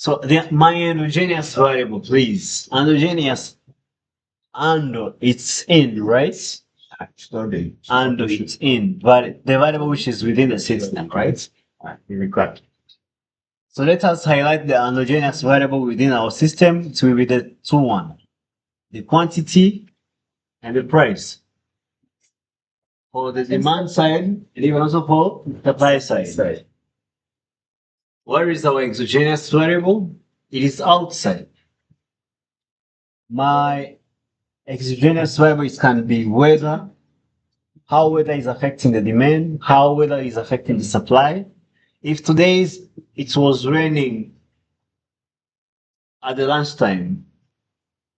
So my endogenous variable, please. Endogenous, and it's in, right? Actually, And it's in, but the variable which is within the system, right? correct. So let us highlight the endogenous variable within our system. It will be the two one, the quantity and the price. For the demand side, and even also for the supply side. Where is our exogenous variable? It is outside. My exogenous variable can be weather, how weather is affecting the demand, how weather is affecting the supply. If today's it was raining at the lunchtime,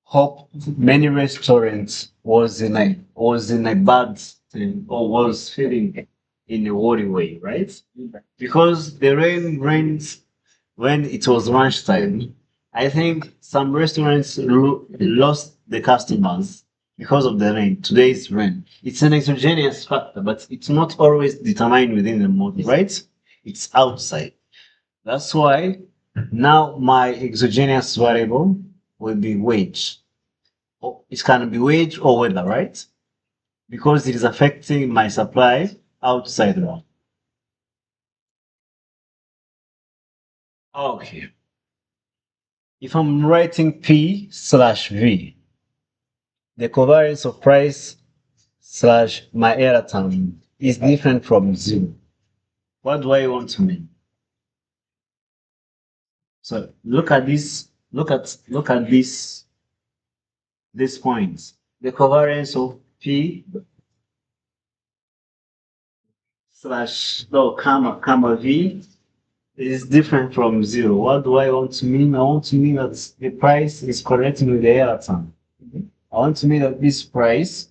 hope many restaurants was in a bad thing or was feeling in a worry way, right? Because the rain rains when it was lunchtime. I think some restaurants lost the customers because of the rain. Today's rain. It's an exogenous factor, but it's not always determined within the model, right? It's outside. That's why now my exogenous variable will be wage. It can be wage or weather, right? Because it is affecting my supply outside one. Okay. If I'm writing P slash V, the covariance of price slash my error term is different from zero. What do I want to mean? So look at this, look at this point. The covariance of P slash no comma V is different from zero. What do I want to mean? I want to mean that the price is correcting with the error term. I want to mean that this price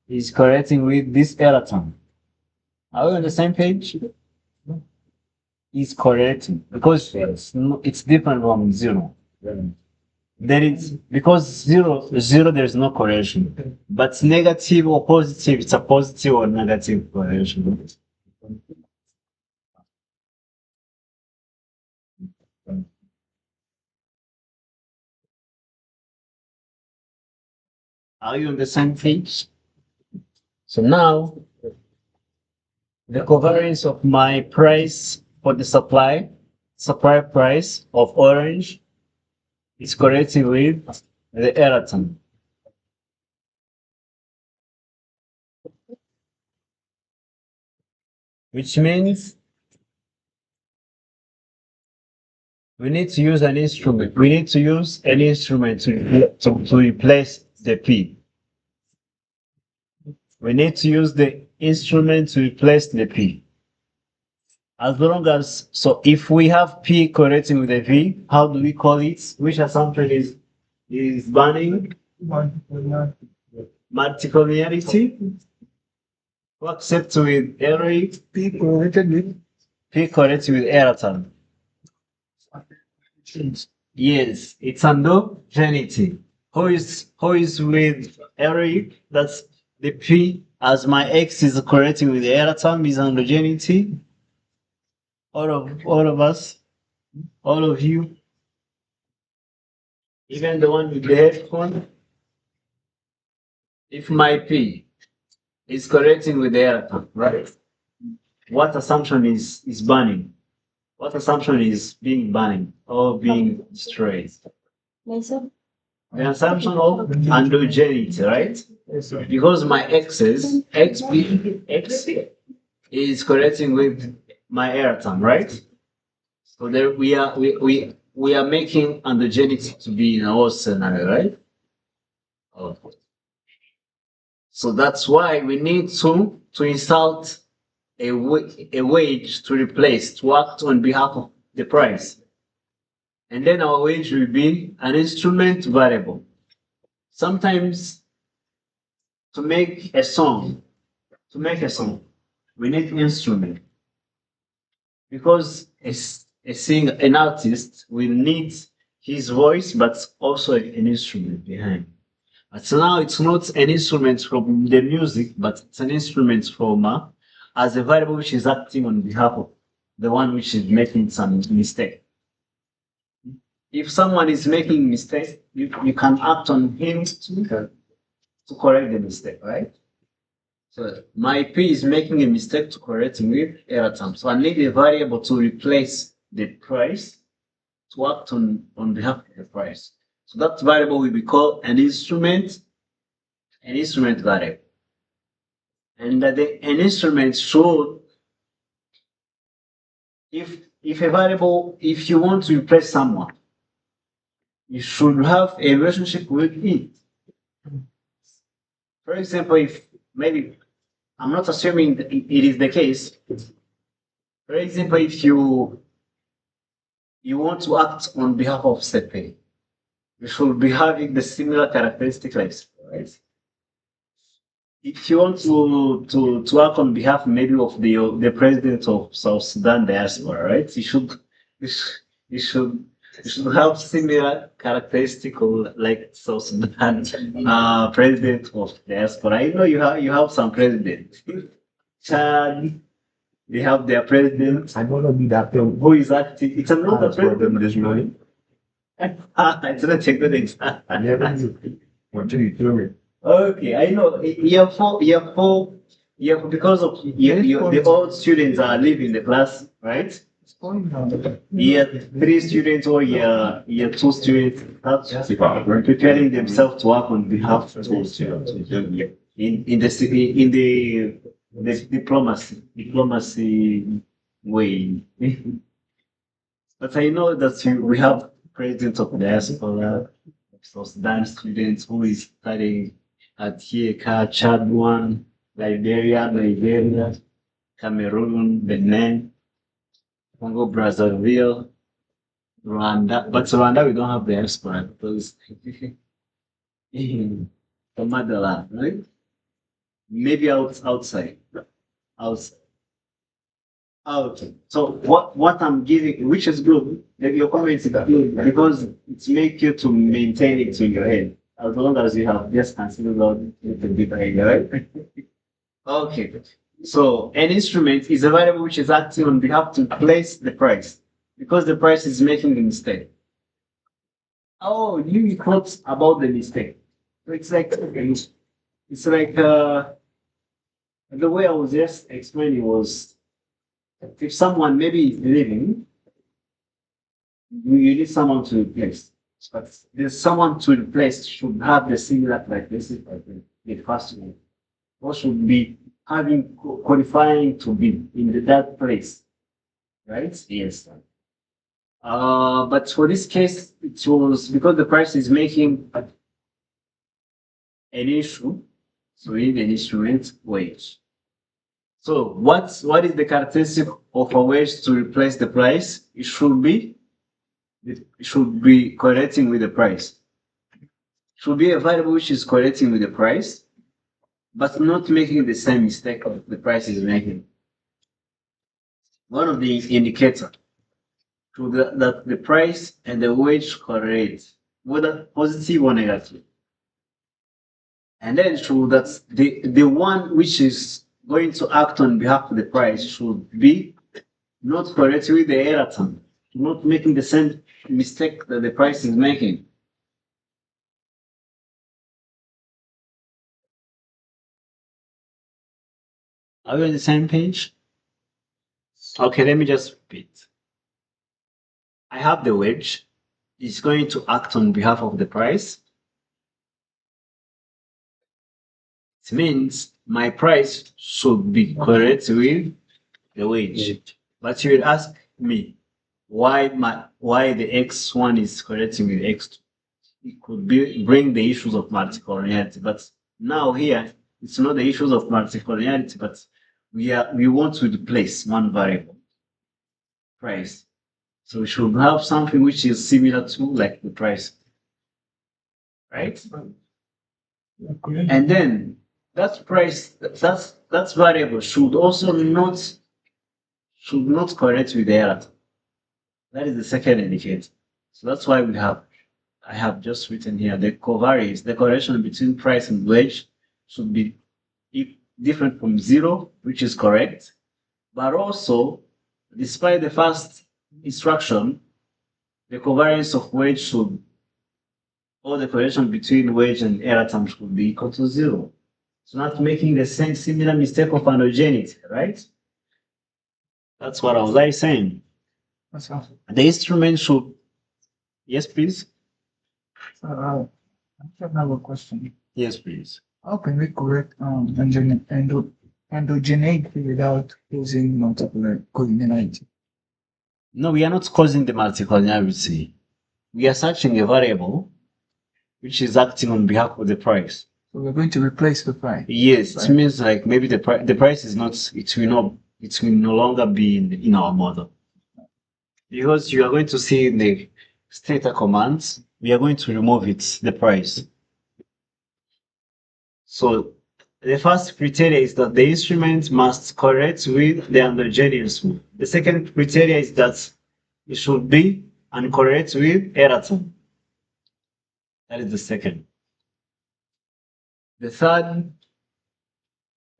is correcting with this error term. Are we on the same page? Is correcting because it's different from zero. Then it's because zero there's no correlation, but negative or positive, it's a positive or negative correlation. Are you on the same page? So now the covariance of my price for the supply price of orange is correcting with the error term. Which means we need to use an instrument. We need to use an instrument to replace the P. We need to use the instrument to replace the P. As long as, so if we have P correcting with a V, how do we call it? Which assumption is banning? Multicollinearity. Accept with error. P correcting with error term. Yes, it's endogeneity. Who is with error? That's the P as my X is correcting with the error term is endogeneity. All of us, all of you, even the one with the headphone. If my P is correcting with the error term, right? What assumption is banning? What assumption is being banning or being destroyed? The assumption of endogeneity, right? Because my x's, x is correcting with my error term, right? So there we are making endogeneity to be in our scenario, right? Okay. So that's why we need to insert a wage to replace, to act on behalf of the price. And then our wage will be an instrument variable. Sometimes to make a song, we need instrument. Because an artist will need his voice, but also an instrument behind. But now it's not an instrument from the music, but it's an instrument from as a variable which is acting on behalf of the one which is making some mistake. if someone is making mistakes, you can act on him to correct the mistake, right? So my P is making a mistake to correct with error term. So I need a variable to replace the price to act on behalf of the price. So that variable will be called an instrument variable. And that an instrument should, if a variable, if you want to replace someone, you should have a relationship with it. For example, if maybe I'm not assuming that it is the case. For example, if you want to act on behalf of Sepe, you should be having the similar characteristic like Sepe, right? If you want to act on behalf maybe of the president of South Sudan diaspora, right? You should you should you should have similar characteristic of like South Sudan president of diaspora. I know you have some president. Chad, they have their president I'm gonna be that film. who is acting. It's another That's for them president. this morning. It's not a good example. I never knew. What did you do? Okay, I know. Because of the old students are leaving the class, right? What's going on? Year 3 students or year 2 students that's preparing themselves to work on behalf of in the diplomacy way. But I know that we have president of diaspora, South Sudan students who is studying at Yeka, Chad one, Liberia, Nigeria, Cameroon, Benin, Congo, Brazzaville, Rwanda. But Rwanda, we don't have the diaspora because the motherland, right? Maybe outside. Outside. Okay. So what I'm giving, which is good, your comments is good because it's make you to maintain it in your head as long as you have just considered out the bit idea, right? Okay. So an instrument is a variable which is acting on behalf to place the price because the price is making a mistake. Oh, you thought about the mistake. So it's like the way I was just explaining was if someone maybe is leaving, you need someone to replace. But there's someone to replace should have the similar characteristics like the first one. Or should be having qualifying to be in that place, right? Yes. But for this case, it was because the price is making an issue, so we need an instrument wage. So what is the characteristic of a wage to replace the price? It should be correlating with the price. Should be a variable which is correlating with the price, but not making the same mistake of the price is making. One of the indicators that the price and the wage correlate, whether positive or negative. And then should that the one which is going to act on behalf of the price should be not correlating with the error term, not making the same mistake that the price is making. Are we on the same page? Okay, let me just repeat. I have the wage. It's going to act on behalf of the price. It means my price should be correct with the wage. But you will ask me why the X1 is correcting with X2. It could bring the issues of multicollinearity. But now here, it's not the issues of multicollinearity, but we want to replace one variable, price. So we should have something which is similar to like the price, right? And then that price, that variable should also not correct with the error. That is the second indicator. So that's why I have just written here the covariance, the correlation between price and wage should be different from 0, which is correct, but also, despite the first instruction, the covariance of wage should, or the correlation between wage and error term should be equal to 0. So not making the same similar mistake of homogeneity, right? That's what I was saying. That's all. The instrument should, yes, please. I have a question. Yes, please. How can we correct endogeneity without using multiple collinearity? No, we are not causing the multicollinearity. We are searching a variable which is acting on behalf of the price. So we're going to replace the price. Yes, Right. it means like maybe the price is not, it will no longer be in our model. Because you are going to see in the theta commands, we are going to remove it, the price. So the first criteria is that the instrument must correct with the endogenous one. The second criteria is that it should be and correct with error term. That is the second. The third,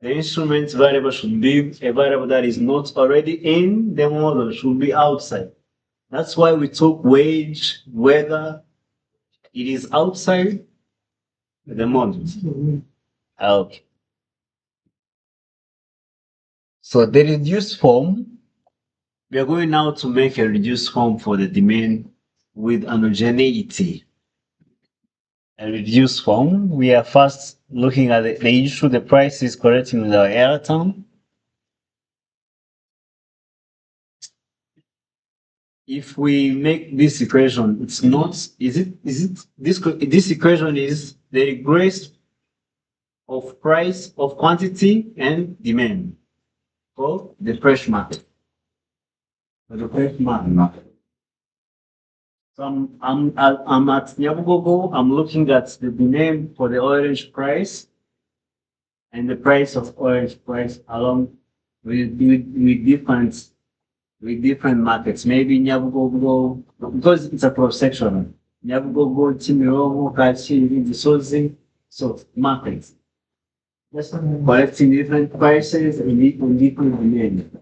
the instrument variable should be a variable that is not already in the model, should be outside. That's why we took wage, whether it is outside the model. Okay. So the reduced form, we are going now to make a reduced form for the domain with homogeneity. A reduced form, we are first looking at the issue, the price is correcting with our error term. If we make this equation, it's not, this equation is the regress of price of quantity and demand for the fresh market. For the fresh market. So I'm at Nyabugogo, I'm looking at the demand for the orange price and the price of orange price along with different markets. Maybe Nyabugogo, because it's a cross section. Nyabugogo, Chimiromo, Kachi, Gisozi, so markets. Just collecting different prices and different demand.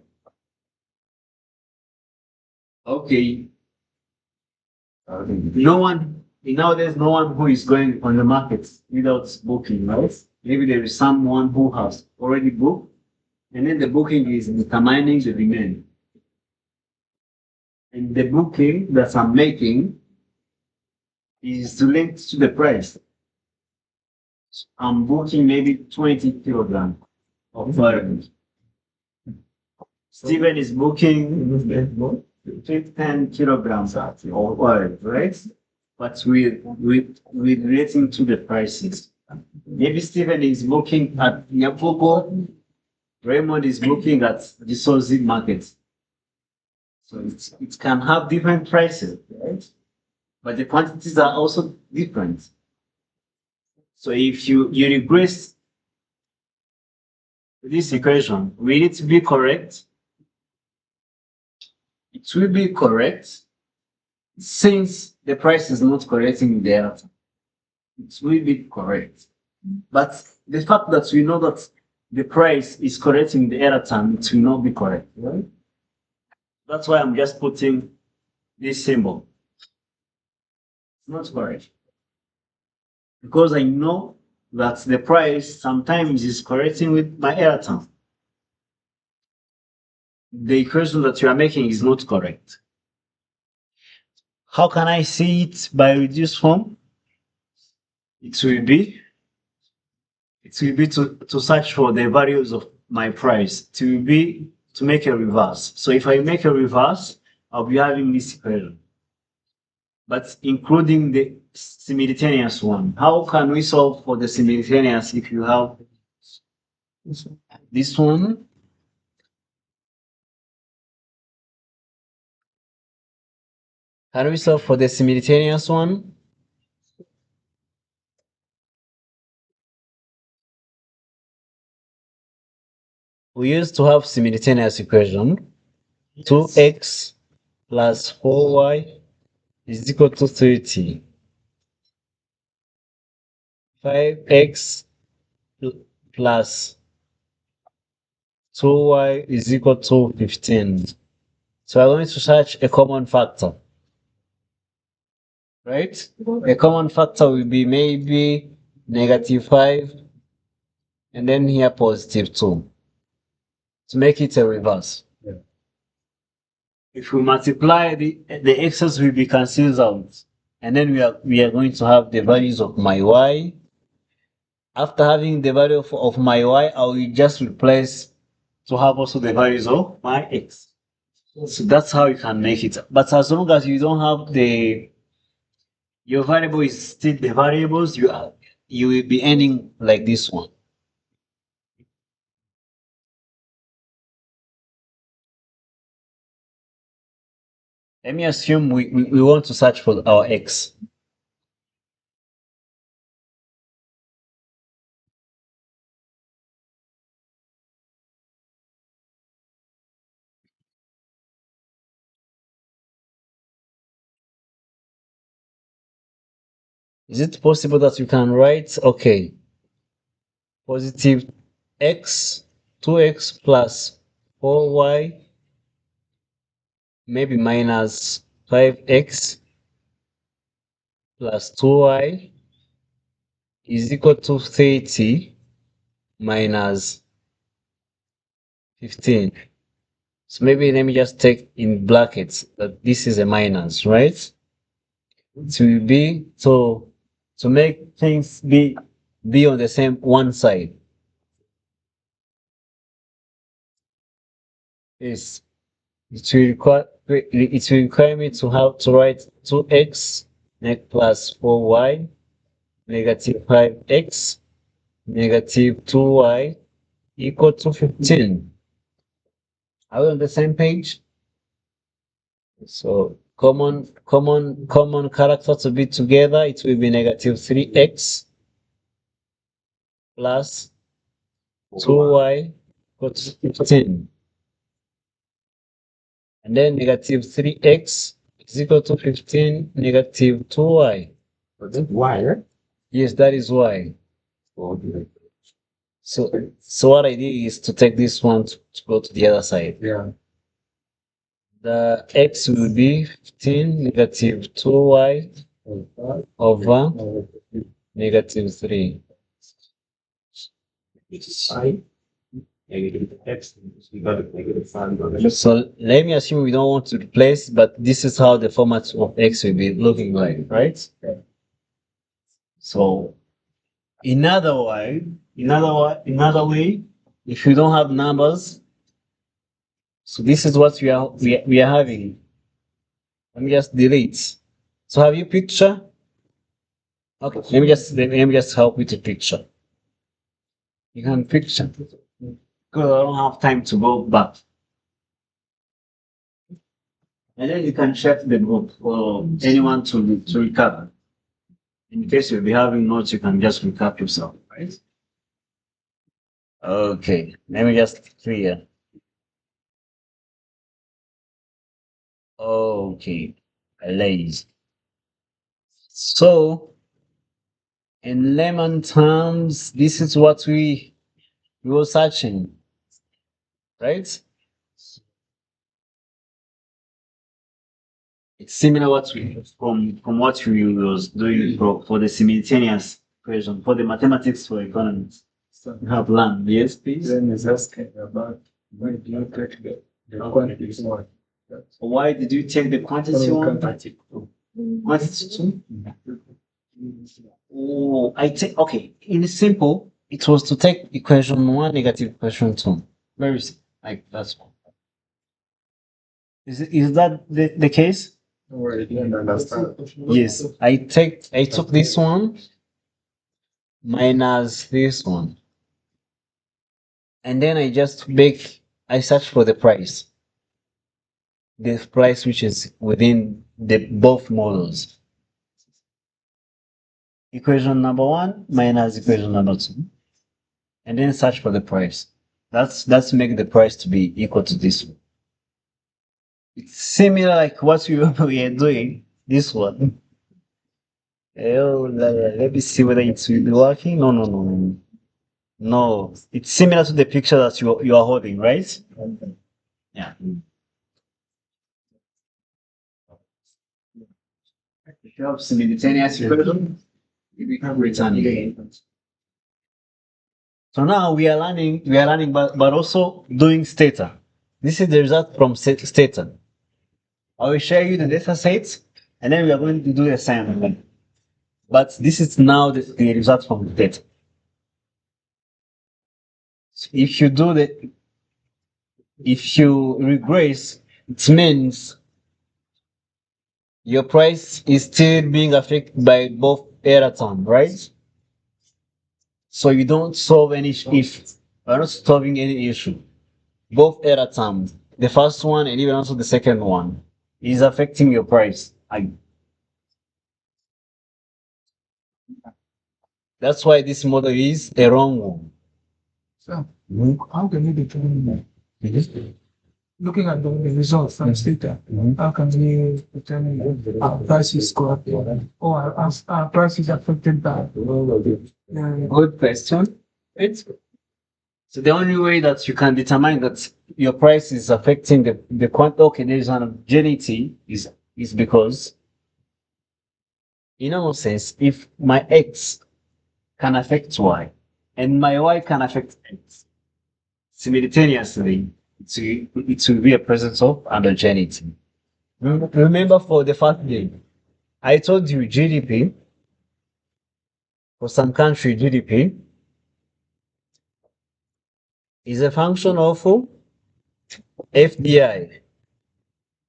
Okay. No one, nowadays, no one who is going on the market without booking, right? Maybe there is someone who has already booked, and then the booking is determining the demand. And the booking that I'm making is linked to the price. I'm booking maybe 20 kilograms of oil. Steven is booking 10 kilograms of oil, right? But with relating to the prices. Maybe Steven is booking at Nyabugogo, Raymond is looking at the Sozi market. So it can have different prices, right? But the quantities are also different. So if you regress this equation, will it be correct? It will be correct since the price is not correcting the error. It will be correct. But the fact that we know that the price is correcting the error term, it will not be correct, right? That's why I'm just putting this symbol. It's not correct. Because I know that the price sometimes is correcting with my error term. The equation that you are making is not correct. How can I see it by reduced form? It will be to search for the values of my price. To make a reverse. So if I make a reverse, I'll be having this equation. But including the simultaneous one. How can we solve for the simultaneous if you have this one? How do we solve for the simultaneous one? We used to have simultaneous equation. 2x plus 4y is equal to 30. 5x plus 2y is equal to 15. So I'm going to search a common factor. right? A common factor will be maybe -5 and then here +2 to make it a reverse. Yeah. If we multiply the x's will be cancelled out, and then we are going to have the values of my y. After having the value of my y, I will just replace to have also the values of my x. So that's how you can make it. But as long as you don't have your variable is still the variables, you will be ending like this one. Let me assume we want to search for our x. Is it possible that you can write, okay, positive x, 2x plus 4y, maybe minus 5x plus 2y is equal to 30 minus 15. So maybe let me just take in brackets that this is a minus, right? It will be, so to make things be on the same one side is it will require me to have to write 2x plus 4y negative 5x negative 2y equal to 15. Are we on the same page? So common character to be together, it will be negative 3x plus 2y equal to 15. And then negative 3x is equal to 15 negative 2y. Why, right? Yes, that is y. Okay. So what I did is to take this one to go to the other side. Yeah. The x will be 15 negative 2y over negative 3. I negative x, you got it -5. So let me assume we don't want to replace, but this is how the format of x will be looking like, right? So another way, if you don't have numbers, so this is what we are having. Let me just delete. So have you picture? Okay, let me just help with the picture. You can picture because I don't have time to go back. And then you can check the group for anyone to recap. In case you'll be having notes, you can just recap yourself, right? Okay, let me just clear. Okay, lazy. So in layman terms, this is what we were searching, right? It's similar what we from what we was doing for the simultaneous equation for the mathematics for economics. So You have learned, yes, please. then is asking about why do you take the quantity one? Why did you take the quantity one? Quantity two? Oh, I take okay. In simple, it was to take equation one negative equation two. Very simple. Like that's one. Is that the case? Don't worry, you don't understand. Yes. I took this one minus this one. And then I search for the price. The price which is within the both models. Equation number one minus equation number two. And then search for the price. That's make the price to be equal to this one. It's similar like what we are doing, this one. Oh, let me see whether it will be working. No, no, no, no. No, it's similar to the picture that you are holding, right? Yeah. If you have simultaneous equation, you become returning. So now we are learning, but also doing stata. This is the result from stata. I will share you the data sets, and then we are going to do the same. But this is now the result from the data. If you do the, if you regress, it means your price is still being affected by both error term, right? So you don't solve any issue. You're not solving any issue. Both error terms, the first one and even also the second one, is affecting your price. That's why this model is a wrong one. So, how can we determine that? Looking at the results from data, how can we determine if our price is correct or our price is affected by? Good question. So the only way that you can determine that your price is affecting the quantity, okay, there is an homogeneity is because, in a sense, if my X can affect Y and my Y can affect X simultaneously, it will be a presence of homogeneity. Remember for the first day, I told you GDP, for some country GDP is a function of FDI,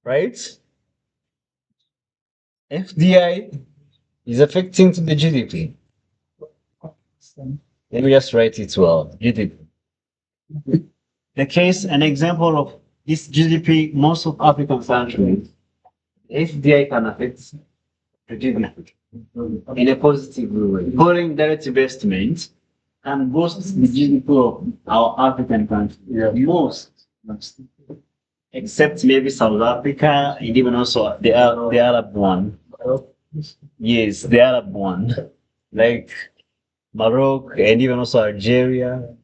right? FDI is affecting to the GDP. Let me just write it well. GDP. The case, an example of this GDP, most of African countries, FDI can affect the GDP in a positive way. Foreign direct investment can boost the GDP of our African countries. Most, except maybe South Africa and even also the Arab one. Yes, the Arab one, like Morocco and even also Algeria.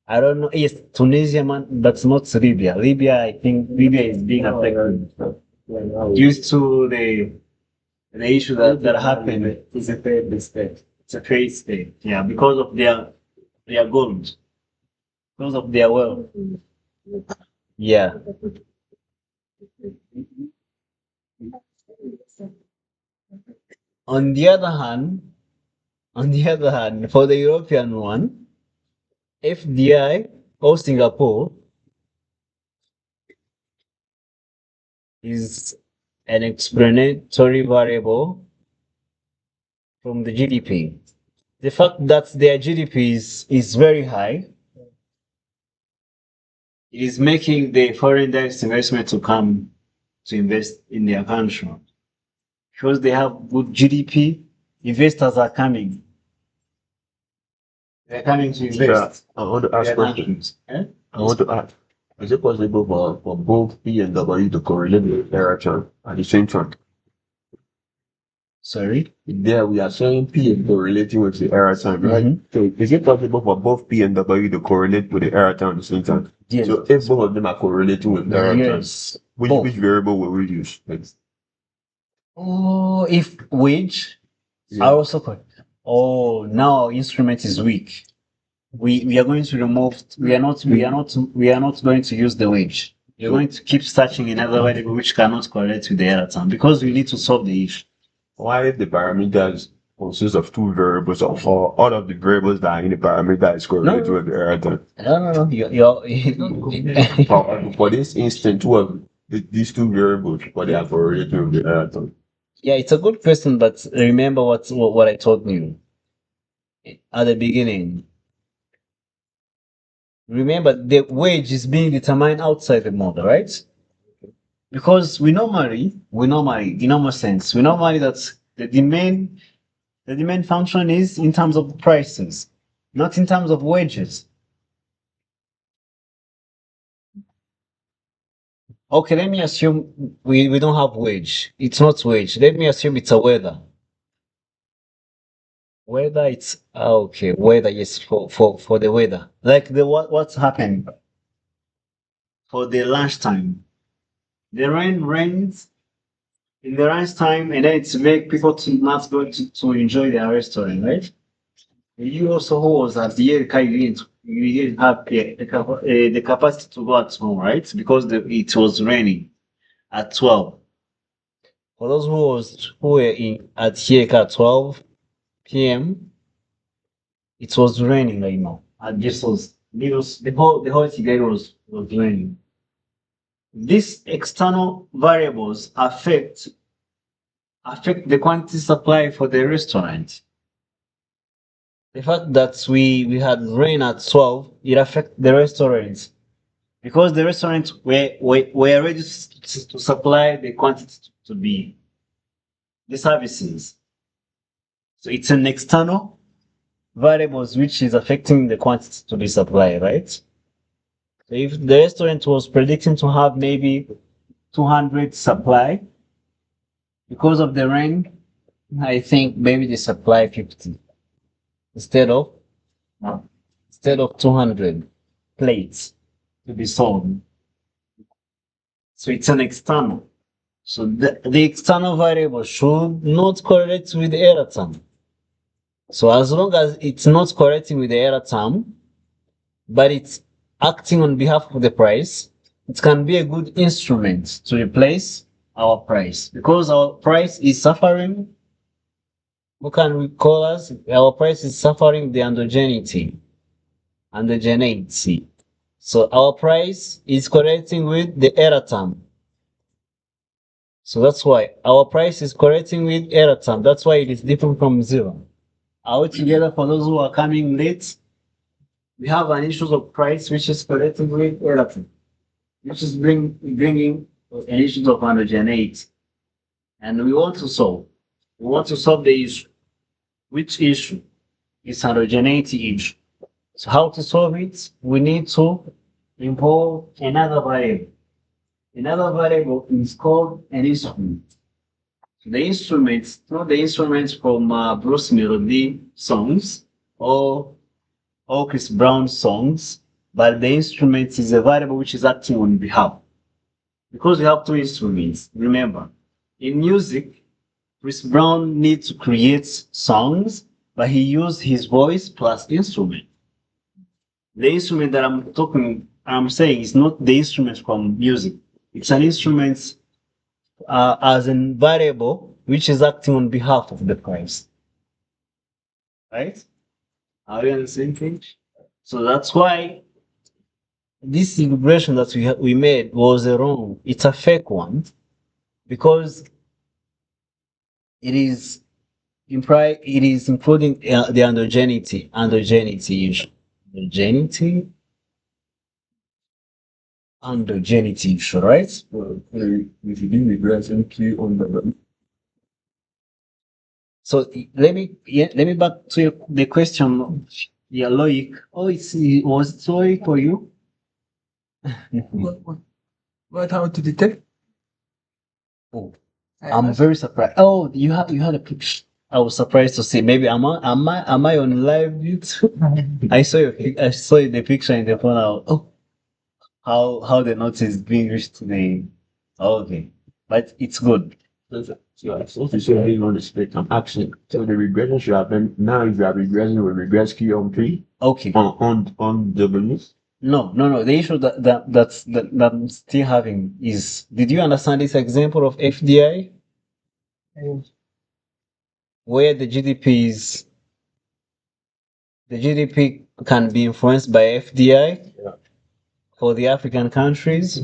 I don't know. Yes, Tunisia, man, but not Libya. Libya, I think Libya is being affected due to the issue that happened. It's a failed state. It's a failed state. Yeah, because of their gold, because of their wealth. Yeah. On the other hand, for the European one, FDI or Singapore is an explanatory variable from the GDP. The fact that their GDP is very high, it is making the foreign direct investment to come to invest in their country. Because they have good GDP, investors are coming. They're coming to invest. I want to ask Their questions. countries. I want to ask, is it possible for both P and W to correlate with error chart at the same time? Sorry? There we are showing P is correlating with the error time, right? Mhm. So is it possible for both P and W to correlate with the error time at the same time? Yes. So if both of them are correlating with error time, Yes. which Both. which variable will we use? Oh, if wage are also correct. Oh, now our instrument is weak. We are going to remove. We are not going to use the wage. We're going to keep searching another variable which cannot correlate with the error term because we need to solve the issue. Why if the parameters consist of two variables or all of the variables that are in the parameter is correlated with the error time? No. For this instance, two of these two variables, but they are correlated with the error time. Yeah, it's a good question, but remember what I told you at the beginning. Remember, the wage is being determined outside the model, right? Because in normal sense, we normally that the demand function is in terms of prices, not in terms of wages. Okay, let me assume we don't have wage. It's not wage. Let me assume it's a weather. Weather, it's okay. Weather, yes, for the weather. Like what's happened for the lunchtime. The rain rains in the lunch time, and then to make people to not go to enjoy their restaurant, right? You also who was at the Yerika, you didn't have the capacity to go at home, right? Because it was raining at 12. For those who were in at Yerika at 12 p.m., it was raining, and this was the whole today was raining. These external variables affect the quantity supply for the restaurant. The fact that we had rain at 12, it affects the restaurant because the restaurants were ready to supply the quantity to be the services. So it's an external variables which is affecting the quantity to be supplied, right? So if the restaurant was predicting to have maybe 200 supply because of the rain, I think maybe they supply 50 instead of instead of 200 plates to be sold. So it's an external. So the external variable should not correlate with the error term. So as long as it's not correlating with the error term, but it's acting on behalf of the price, it can be a good instrument to replace our price because our price is suffering. What can we call us? Our price is suffering the endogeneity. So our price is correcting with the error term. So that's why our price is correcting with error term. That's why it is different from zero. Altogether, for those who are coming late, we have an issue of price which is correcting with error term, which is bringing an issue of homogeneity. And we want to solve. We want to solve the issue. Which issue? Is homogeneity issue. So how to solve it? We need to involve another variable. Another variable is called an instrument. The instruments, not the instruments from Bruce Melody songs or Chris Brown songs, but the instrument is a variable which is acting on behalf. Because we have two instruments, remember, in music, Chris Brown needs to create songs, but he used his voice plus instrument. The instrument that I'm saying is not the instrument from music. It's an instrument as a variable which is acting on behalf of the price. Right? Are we on the same page? So that's why this celebration that we made was a wrong. It's a fake one because it is it is including the endogeneity issue. Endogeneity issue, right? If you do regression key on the So let me back to the question. Yeah, Loic. Oh, was it Loic for you? What how to detect? Oh, I I'm asked- very surprised. Oh, you had a picture. I was surprised to see. Maybe am I on live YouTube? I saw the picture in the phone. Oh, how the notice is being reached today. Okay, but it's good. so officially on the spectrum action. So the regression should happen now. If you have regression with regress key on P Okay. on W. No. The issue that I'm still having is, did you understand this example of FDI where the GDP can be influenced by FDI for the African countries,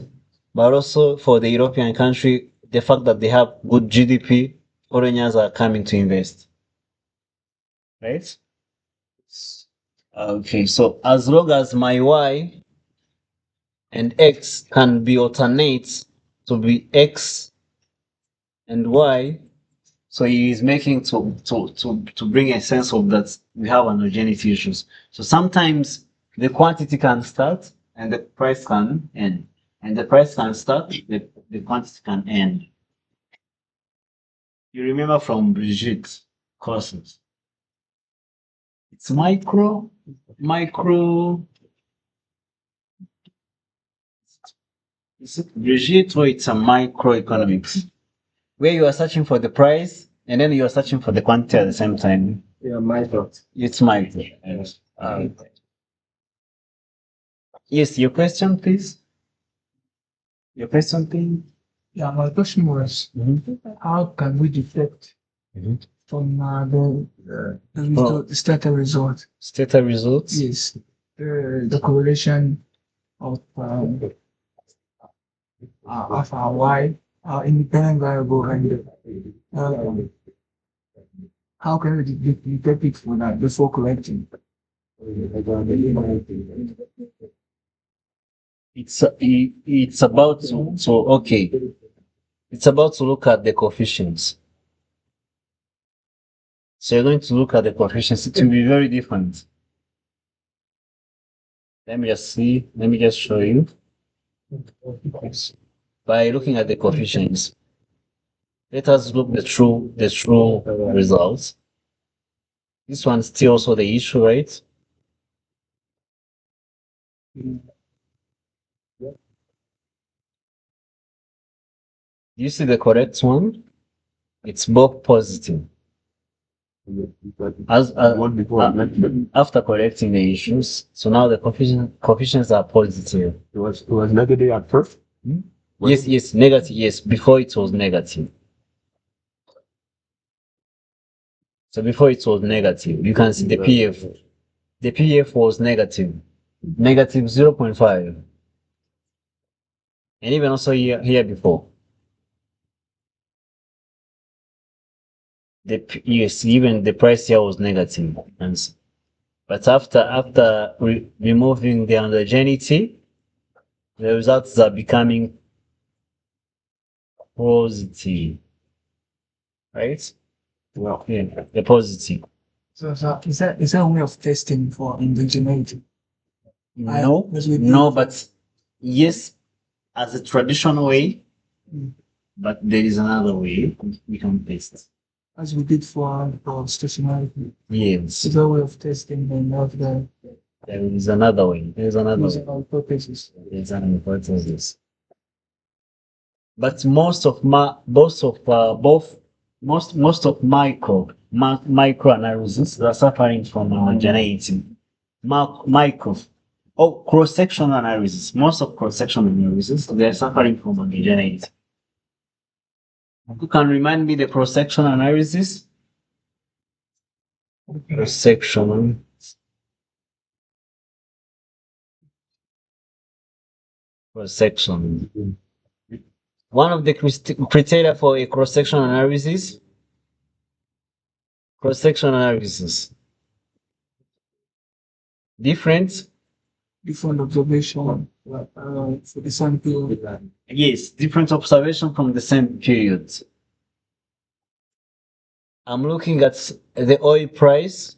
but also for the European country, the fact that they have good GDP, foreigners are coming to invest. Right? Okay, so as long as my Y and X can be alternate to be X and Y, so he is making to bring a sense of that we have homogeneity issues. So sometimes the quantity can start and the price can end. And the price can start, the quantity can end. You remember from Brigitte courses. It's micro, is it Brigitte or it's a microeconomics? where you are searching for the price and then you are searching for the quantity at the same time. Yeah, my thoughts. It's my Yes. yes, your question, please. Your question, please. Yeah, my question was, how can we detect from the starter result? Stated results. Yes, the correlation of our y, our independent variable, and how can we detect it for that before correcting? It's about so okay. It's about to look at the coefficients. So you're going to look at the coefficients. It will be very different. Let me just see. Let me just show you. By looking at the coefficients, let us look the true results. This one's still also the issue, right? Do you see the correct one? It's both positive. One before After correcting the issues, so now the coefficients are positive. it was negative at first. Yes, negative. Yes, before it was negative. So before it was negative, you can see the PF. The PF was negative, negative 0.5. And even also here before. Yes, even the price here was negative. But after removing the homogeneity, the results are becoming positive. Right? Well, Yeah, the positive. So is that a way of testing for indigeneity? No, no, but yes, as a traditional way, but there is another way we can test. As we did for stationarity. Yes, It's a way of testing and not the there is another way. There is another way. using hypothesis. There's an hypothesis. But most of my most of both most of micro analysis are suffering from homogeneity. Micro cross section analysis. Most of cross section analysis they are suffering from homogeneity. Who can remind me the cross section analysis? Cross section. Cross section. One of the criteria for a cross section analysis. Cross section analysis. Different observation for the sample. Yes, different observation from the same period. I'm looking at the oil price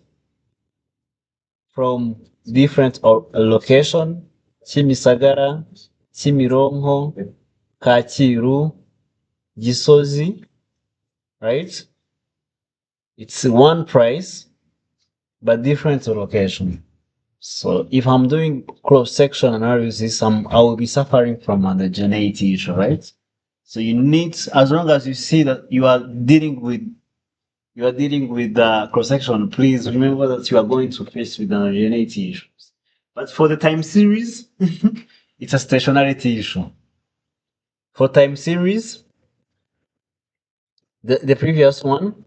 from different location, Kimisagara, Kimironko, Kacyiru, Gisozi, right? It's one price, but different location. So if I'm doing cross-section analysis, I will be suffering from homogeneity issue, right? So you need, as long as you see that you are dealing with cross-section, please remember that you are going to face with homogeneity issues. But for the time series, it's a stationarity issue. For time series, the previous one,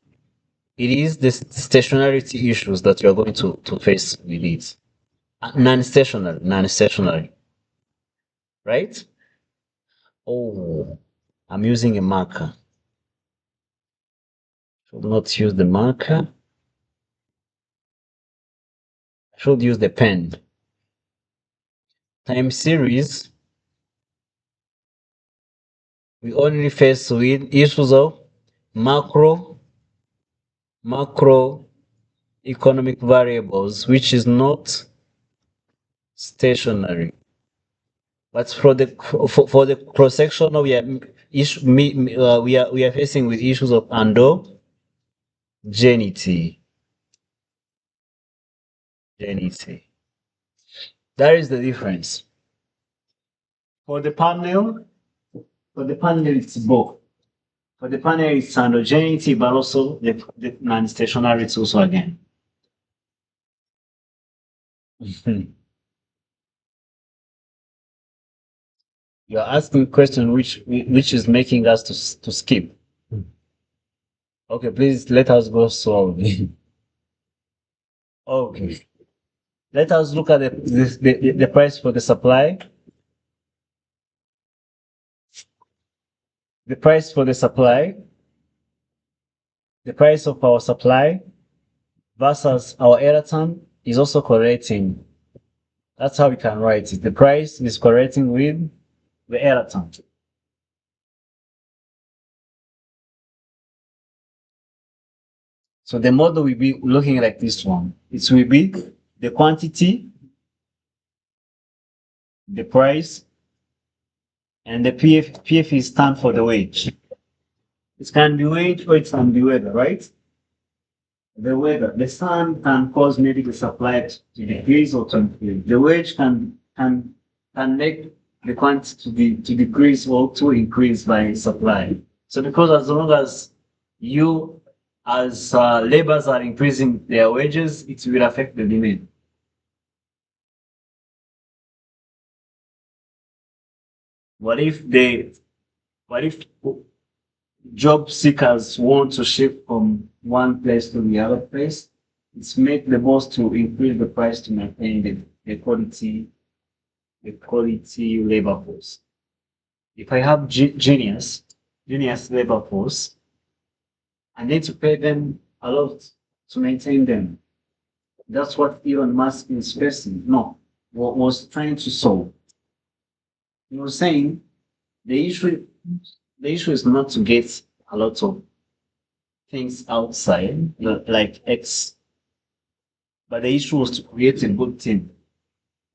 it is the stationarity issues that you are going to face with it. Non-stationary, right? Oh, I'm using a marker. Should not use the marker. I should use the pen. Time series, we only face with issues of macro economic variables, which is not stationary. But for the cross section, we are facing with issues of endogeneity. That is the difference. For the panel, it's both. For the panel, it's homogeneity, but also the non-stationary also again. You're asking a question which is making us to skip. Okay, please let us go slowly. Okay. Let us look at the price for the supply. The price for the supply. The price of our supply versus our error term is also correlating. That's how we can write it. The price is correlating with the error term. So the model will be looking like this one. It will be the quantity, the price, and the PF. PF is stand for the wage. It can be wage or it can be weather, right? The weather, the sun can cause maybe the supply to decrease or to increase. The wage can make the quantity to decrease or to increase by supply. So because as long as you as laborers are increasing their wages, it will affect the demand. What if job seekers want to shift from one place to the other place? It's make the boss to increase the price to maintain the quality labor force. If I have genius labor force, I need to pay them a lot to maintain them. That's what Elon Musk is facing. No, what was trying to solve. He was saying the issue is not to get a lot of things outside like X, but the issue was to create a good team.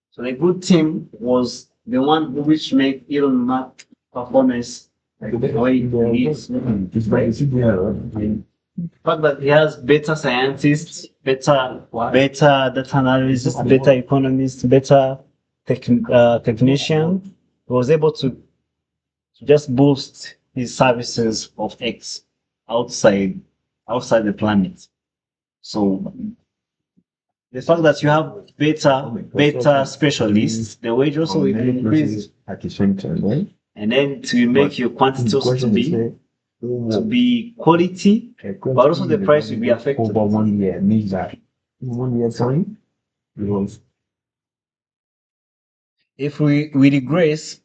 So the good team was the one which made Elon Musk performance like the way he is. The fact that he has better scientists, better data analysts, better economists, better technician, he was able to just boost his services of X outside the planet. So the fact that you have better specialists, the wage also will increase, and then to make your quantity also to be quality, but also the price will be affected. If we regress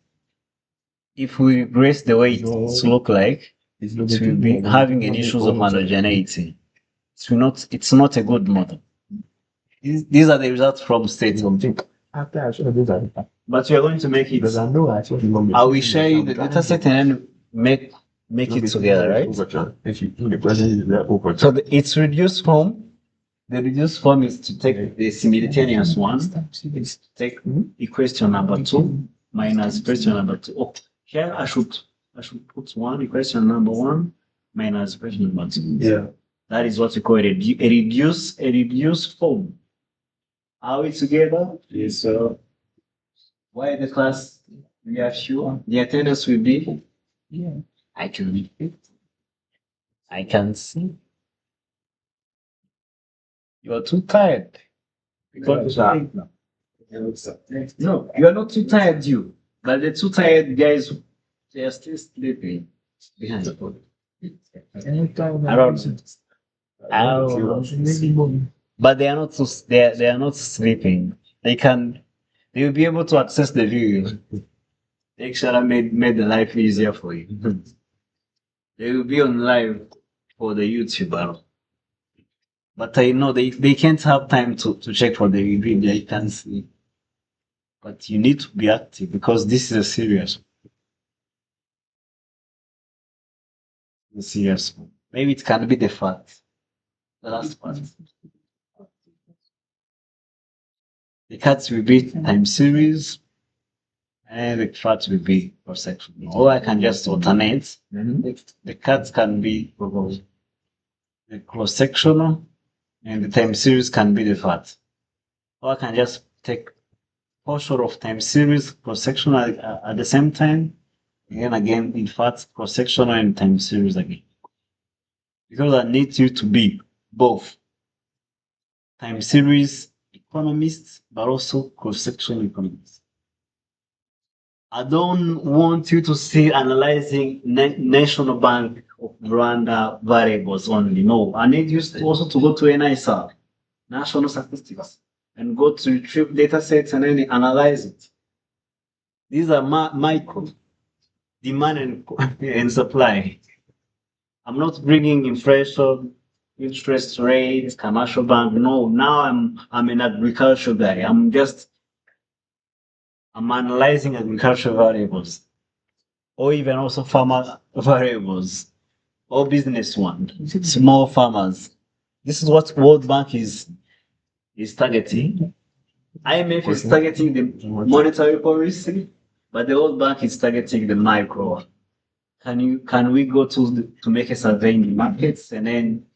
the way it's look like, it will be having an issues of homogeneity. It's not a good model. These are the results from state. But we are going to make it. I will share you the data set and then make it together, right? So it's reduced form. The reduced form is to take the simultaneous one. It's to take equation number 2 minus equation number 2. Oh, here I should put equation number 1 minus equation number 2. Yeah. That is what we call a reduced form. Are we together? Yes, sir. Why the class? We are sure the attendance will be. Yeah. I can read it. I can see. You are too tired. Because no, you are not too tired, you. But the too tired guys, they are still sleeping behind the board. I don't know. But they are not they are not sleeping. They will be able to access the video. They actually made the life easier for you. They will be on live for the YouTuber. But I know they can't have time to check for the review. They can see. But you need to be active because this is a serious one. Maybe it can be the fact. The last part. The cuts will be time series and the fat will be cross sectional. Or I can just alternate. The cuts can be the cross sectional and the time series can be the fat. Or I can just take portion of time series cross sectional at the same time And again, in fact, cross-sectional and time series again. Because I need you to be both time series economists, but also cross-sectional economists. I don't want you to see analyzing National Bank of Rwanda variables only. No, I need you also to go to NISR, National Statistics, and go to retrieve data sets and then analyze it. These are micro demand and supply. I'm not bringing inflation, interest rates, commercial bank. No, now I'm an agriculture guy. I'm analyzing agricultural variables, or even also farmer variables, or business one, small farmers. This is what World Bank is targeting. IMF is targeting the monetary policy, but the World Bank is targeting the micro. Can we go to make a survey in the markets and then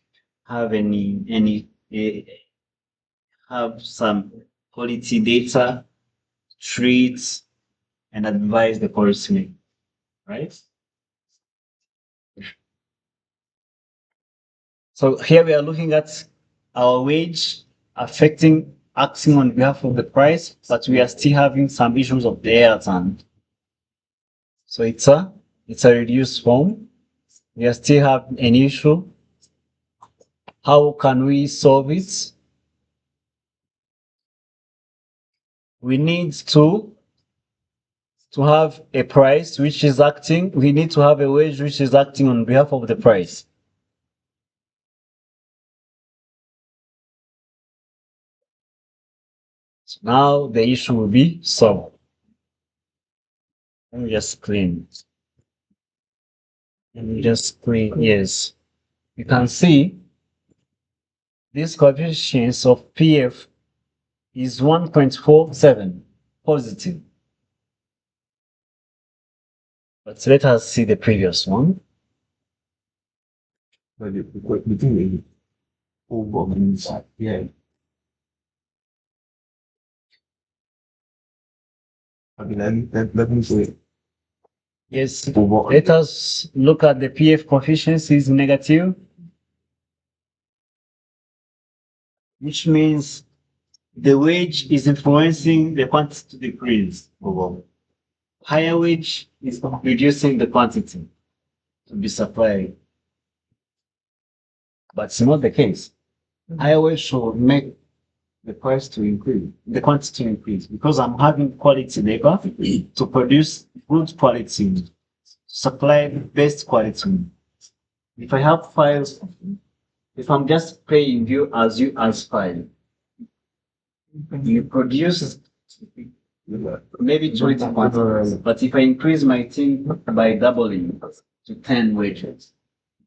have have some quality data, treats, and advise the policy, right? So here we are looking at our wage acting on behalf of the price, but we are still having some issues of the air time. So it's a reduced form. We are still have an issue. How can we solve it? We need to have a price which is acting. We need to have a wage which is acting on behalf of the price. So now the issue will be solved. Let me just clean. Let me just clean. Yes, you can see this coefficient of PF is 1.47 positive. But let us see the previous one. But the thing is, over inside, yeah. I mean, let me say, Yes, over. let us look at the PF coefficient is negative, which means the wage is influencing the quantity to decrease. Over. Higher wage is reducing the quantity to be supplied. But it's not the case. Higher wage should make the price to increase, the quantity to increase, because I'm having quality labor to produce good quality, supply best quality. If I have files, if I'm just paying you as file, you produce maybe 20 quantities, but if I increase my team by doubling to 10 wages,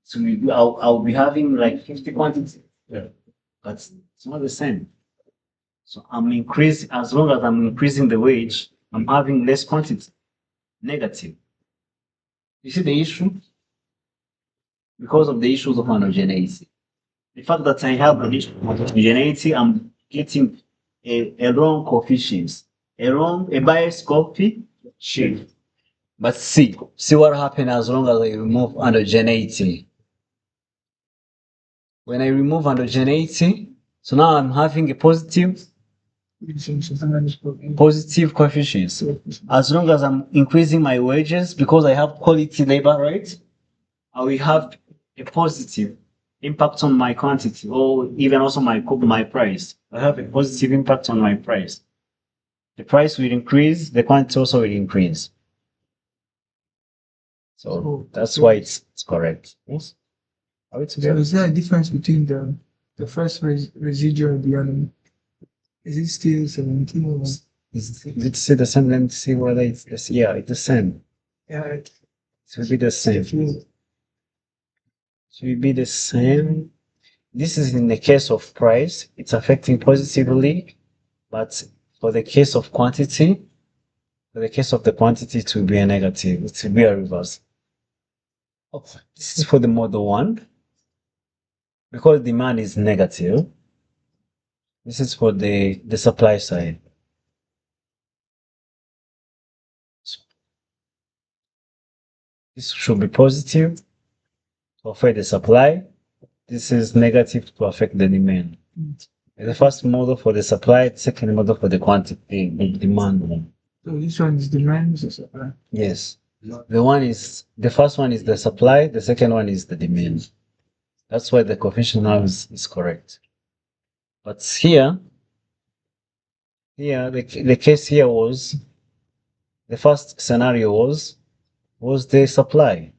so I'll be having like 50 quantities. Yeah. But it's not the same. So as long as I'm increasing the wage, I'm having less quantity. Negative. You see the issue? Because of the issues of homogeneity. The fact that I have an issue of homogeneity, I'm getting a wrong coefficient, a biased coefficient. But see what happens as long as I remove homogeneity. When I remove homogeneity, so now I'm having a positive coefficients. As long as I'm increasing my wages because I have quality labor, right? I will have a positive impact on my quantity or even also my price. I have a positive impact on my price. The price will increase, the quantity also will increase. So that's why it's correct. Yes. Are we So together? is there a difference between the first residual and the other? Is it still 17 or? Is it still the same? Let me see whether it's the same. Yeah, it's the same. Yeah, It will be the same. It will be the same. This is in the case of price, it's affecting positively, but for the case of quantity, for the case of the quantity, it will be a negative. It will be a reverse. Oh, this is for the model one. Because demand is negative, this is for the supply side. This should be positive to affect the supply. This is negative to affect the demand. The first model for the supply, the second model for the quantity, the demand. So this one is demand, this is supply. Yes. The first one is the supply, the second one is the demand. That's why the coefficient now is correct. But here, the case here was, the first scenario was the supply.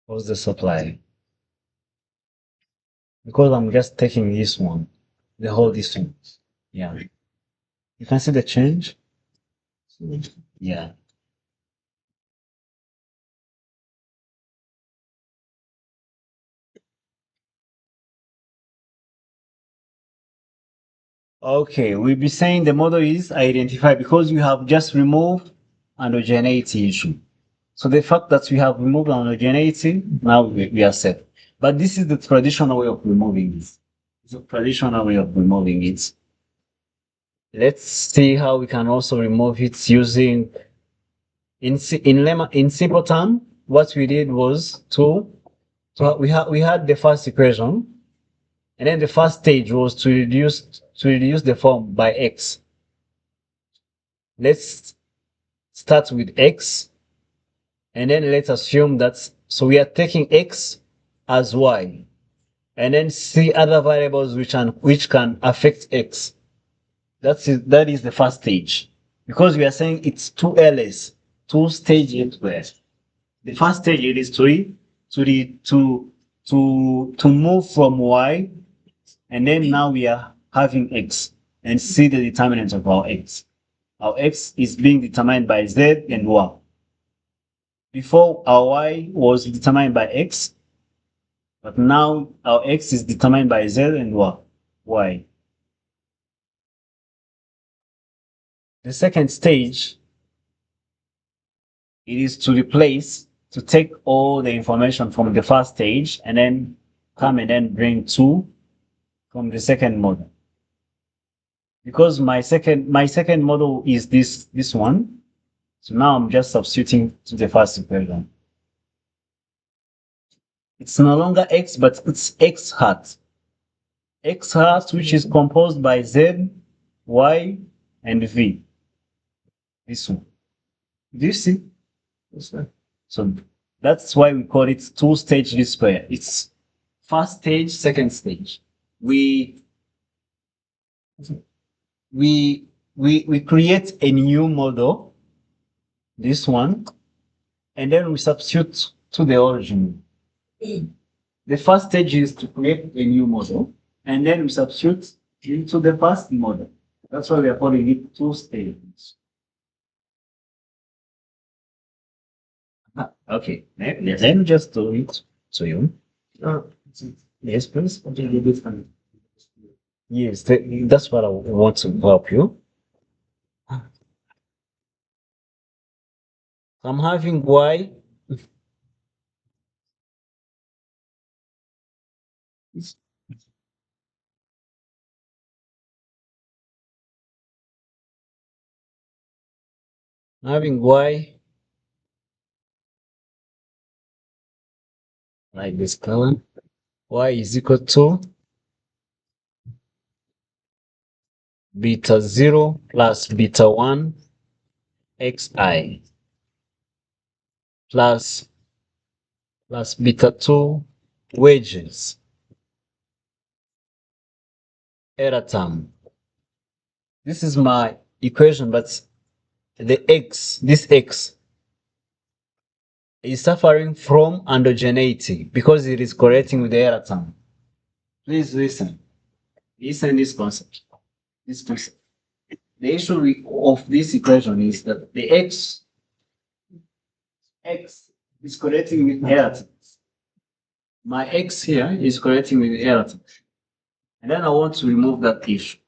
Was the supply. Because I'm just taking this one, the whole distance. Yeah. You can see the change? Yeah. Okay, we'll be saying the model is identified because you have just removed homogeneity issue. So the fact that we have removed homogeneity, now we are set. But this is the traditional way of removing this. It's a traditional way of removing it. Let's see how we can also remove it using, in simple term, what we did was we had the first equation, and then the first stage was to reduce the form by x. Let's start with x, and then let's assume that, so we are taking x as y, and then see other variables which can affect x. That is the first stage, because we are saying it's two LS, two stages. The first stage is to move from y, and then now we are having x, and see the determinant of our x. Our x is being determined by z and y. Before, our y was determined by x, but now our x is determined by z and y. The second stage, it is to take all the information from the first stage and then come and then bring 2 from the second model. Because my second model is this one, so now I'm just substituting to the first equation. It's no longer x, but it's x hat. X hat, which is composed by z, y, and v. This one. Do you see? So that's why we call it two-stage display. It's first stage, second stage. We create a new model, this one, and then we substitute to the origin. The first stage is to create a new model, and then we substitute into the first model. That's why we are calling it two stages. Okay, let me just do it to you. Yes, please. Yes, that's what I want to help you. I'm having y. Having y like this color. Y is equal to beta 0 plus beta 1 xi plus beta 2 wages error term. This is my equation, but this x is suffering from endogeneity because it is correcting with the error term. Please listen. Listen this concept. This concept. The issue of this equation is that the x is correcting with error terms. My x here is correcting with error terms. And then I want to remove that issue.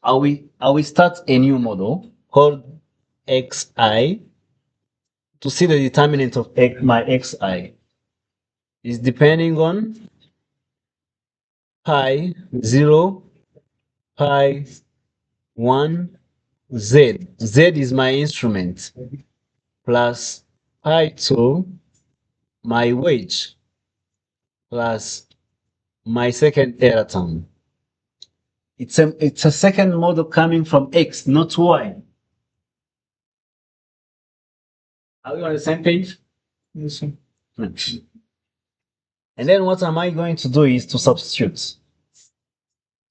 I will start a new model called xi to see the determinant of my xi is depending on pi 0, pi 1, z. Z is my instrument. plus pi to my wage plus my second error term. It's a second model coming from X, not Y. Are we on the same page? Yes, sir. And then what am I going to do is to substitute.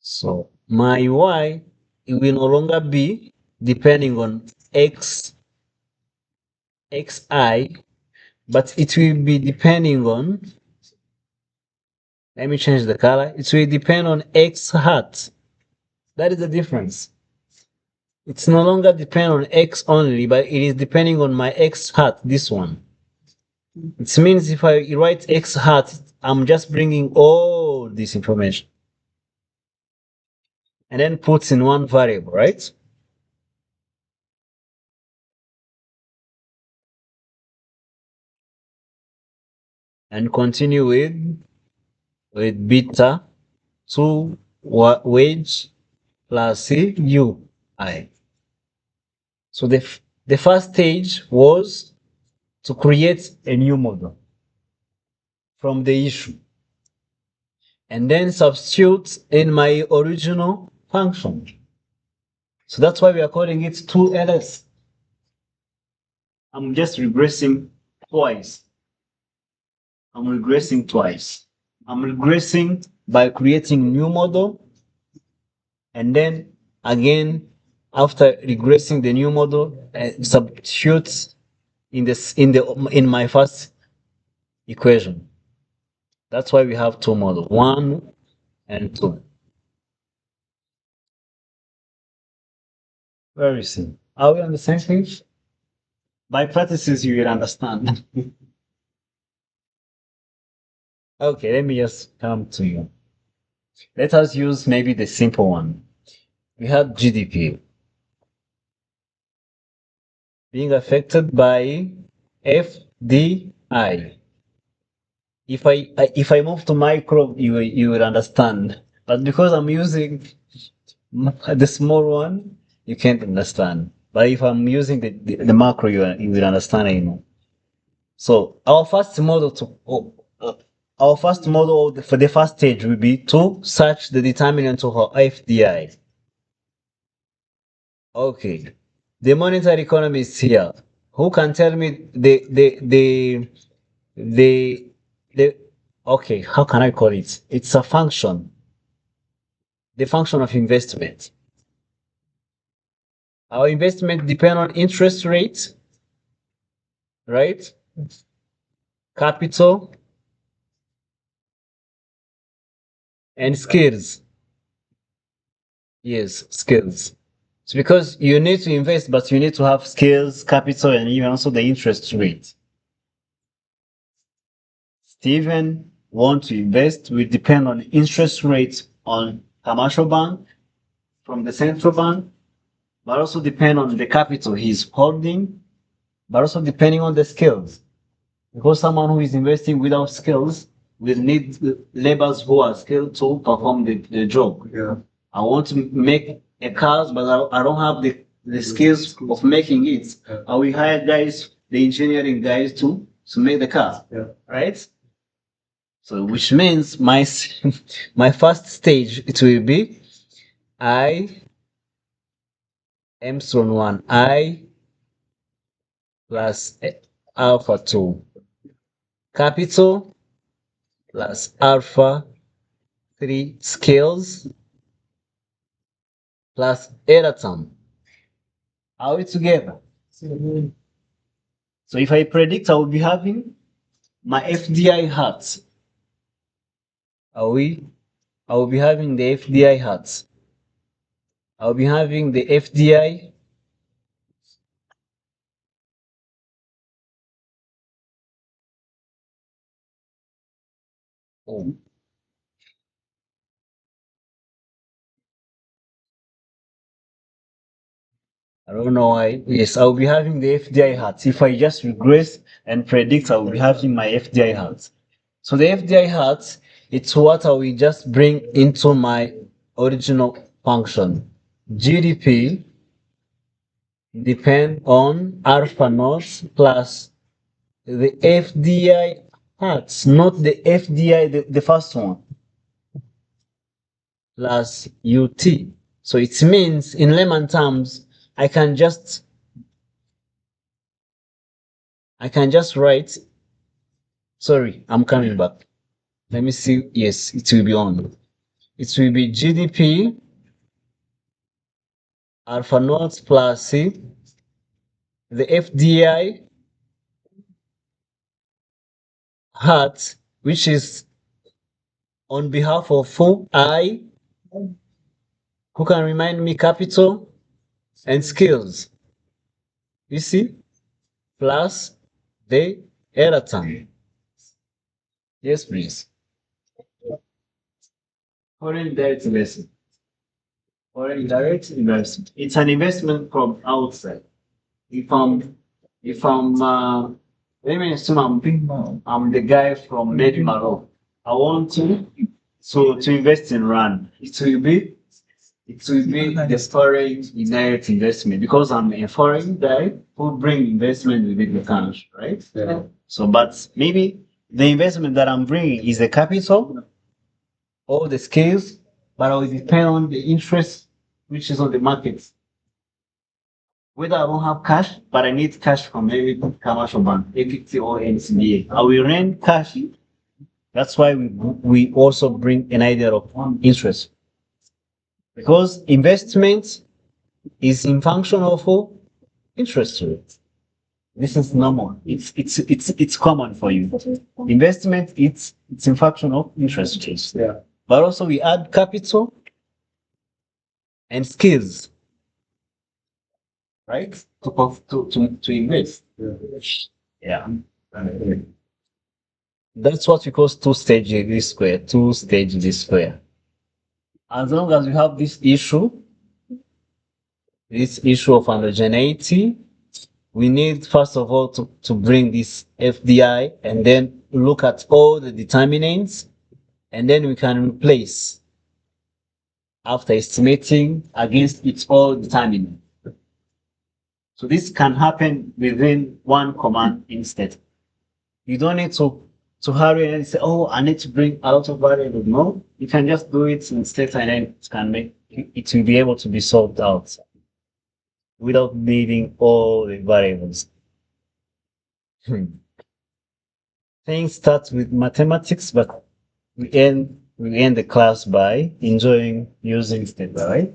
So my Y, it will no longer be depending on xi, but it will be depending on, let me change the color, it will depend on x hat. That is the difference. It's no longer depend on x only, but it is depending on my x hat, this one. It means if I write x hat, I'm just bringing all this information and then puts in one variable, right? And continue with beta 2 wage plus ui. So the first stage was to create a new model from the issue and then substitute in my original function. So that's why we are calling it 2ls. I'm just regressing twice. I'm regressing by creating new model, and then again, after regressing the new model, substitute in my first equation. That's why we have two models, 1 and 2. Very simple. Are we on the same page? By practices, you will understand. Okay, let me just come to you. Let us use maybe the simple one. We had GDP being affected by FDI. If I move to micro, you will understand. But because I'm using the small one, you can't understand. But if I'm using the macro, you will understand. So our first model for the first stage will be to search the determinant of our FDI. Okay, the monetary economy is here. Who can tell me the okay, how can I call it? It's a function. The function of investment. Our investment depend on interest rate, right? Capital and skills. Yes, skills. It's because you need to invest, but you need to have skills, capital, and even also the interest rate. Steven want to invest will depend on interest rates on commercial bank from the central bank, but also depend on the capital he's holding, but also depending on the skills. Because someone who is investing without skills will need laborers who are skilled to perform the job. Yeah. I want to make a car, but I don't have the skills of making it. Yeah. I will hire guys, the engineering guys to make the car. Yeah. Right? So which means my my first stage it will be I Armstrong 1 I plus alpha 2 capital plus alpha 3 scales plus error term. Are we together? So if I predict I will be having my FDI hat. Are we? I will be having the FDI hat. I'll be having the FDI. Oh. I don't know why. Yes, I'll be having the FDI hat. If I just regress and predict, I will be having my FDI hat. So the FDI hat, it's what I will just bring into my original function. GDP depend on alpha naught plus the FDI hat, not the FDI, the first one, plus UT. So it means in layman terms, I can just write, sorry, I'm coming back. Let me see. Yes, it will be on. It will be GDP alpha naught plus C, the FDI hat, which is on behalf of who? I, who can remind me capital and skills. You see? Plus the error term. Yes, please. Foreign direct investment. Foreign direct investment. It's an investment from outside. If I'm let me assume I'm the guy from maybe Morocco. I want to invest in rand. It will be the foreign direct investment because I'm a foreign guy who bring investment within the country, right? Yeah. So, but maybe the investment that I'm bringing is the capital or the skills, but it will depend on the interest which is on the market. Whether I don't have cash, but I need cash from maybe commercial bank, equity or NCBA, I will rent cash. That's why we also bring an idea of interest because investment is in function of interest rate. This is normal. It's common for you. Investment it's in function of interest rates. Yeah. But also we add capital and skills, right? To invest. Yeah. That's what we call two-stage least square. Two-stage least square. As long as you have this issue of homogeneity, we need first of all to bring this FDI and then look at all the determinants and then we can replace after estimating against its all determinant. So this can happen within one command instead. You don't need to hurry and say, oh, I need to bring a lot of variables. No, you can just do it instead and then it will be able to be solved out without needing all the variables. Things start with mathematics, but we end the class by enjoying using data, right?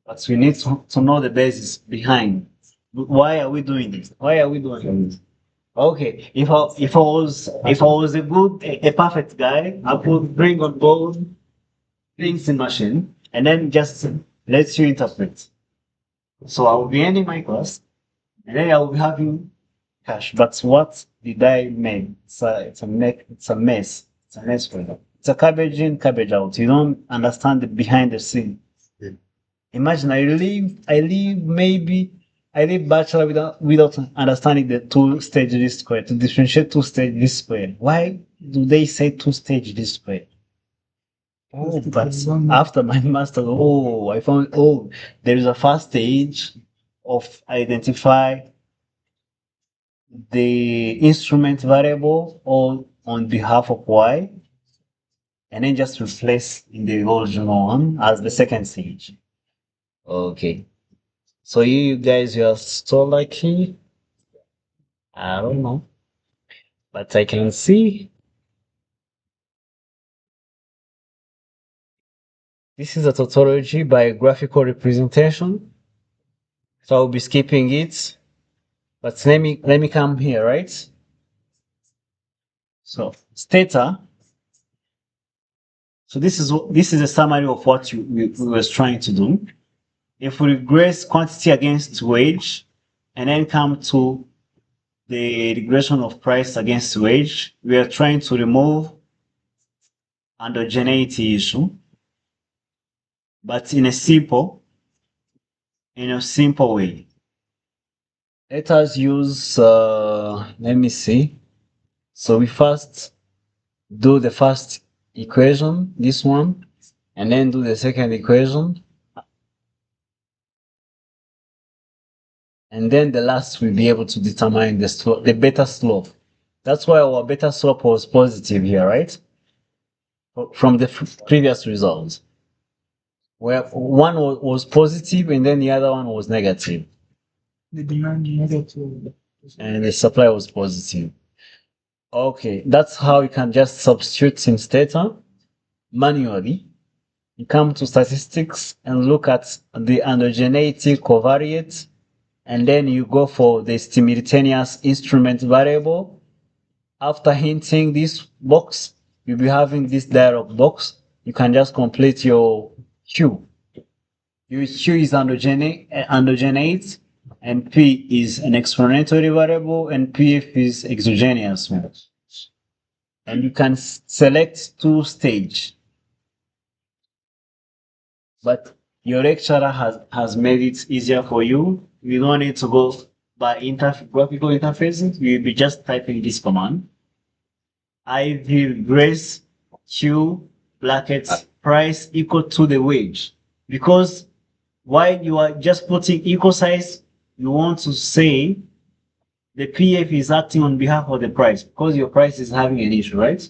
But we need to know the basis behind. Why are we doing this? Why are we doing this? Okay, if I was a perfect guy, I could bring on board things in machine and then just let you interpret. So I will be ending my class and then I will be having cash. But what did I make? It's a mess. It's a mess for you. It's a cabbage in, cabbage out. You don't understand the behind the scene. Yeah. Imagine I leave bachelor without understanding the two-stage least square to differentiate two-stage least square. Why do they say two-stage least square? Oh, but after my master, I found there is a first stage of identify the instrument variable all on behalf of y, and then just replace in the original one as the second stage. Okay. So you guys, you are so lucky. I don't know, but I can see this is a tautology by graphical representation. So I'll be skipping it, but let me come here, right? So theta. So this is a summary of what we was trying to do. If we regress quantity against wage, and then come to the regression of price against wage, we are trying to remove endogeneity issue, but in a simple way. Let us use, let me see. So we first do the first equation, this one, and then do the second equation. And then the last will be able to determine the beta slope. That's why our beta slope was positive here, right? From the previous results, where one was positive and then the other one was negative, The demand negative. and the supply was positive. Okay, that's how you can just substitute since data manually. You come to statistics and look at the endogeneity covariate, and then you go for the simultaneous instrument variable. After hinting this box, you'll be having this dialog box. You can just complete your Q. Your Q is endogenate, and P is an explanatory variable, and PF is exogenous. And you can select two stage. But your lecturer has made it easier for you. You don't need to go by graphical interfaces. You'll be just typing this command. IV grace Q brackets price equal to the wage. Because while you are just putting equal size, you want to say the PF is acting on behalf of the price because your price is having an issue, right?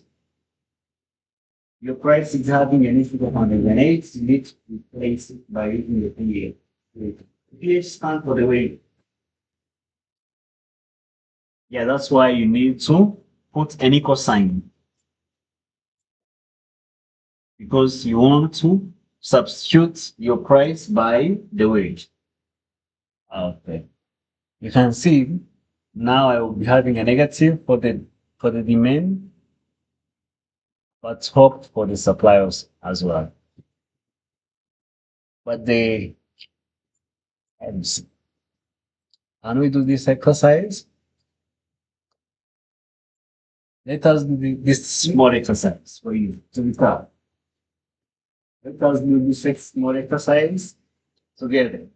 Your price is having an issue of 108, you need to replace it by using the PF. The PF stands for the wage. Yeah, that's why you need to put an equal sign. Because you want to substitute your price by the wage. Okay. You can see now I will be having a negative for the demand, but hope for the suppliers as well. But can we do this exercise? Let us do this small exercise for you to recap. Let us do this small exercise together.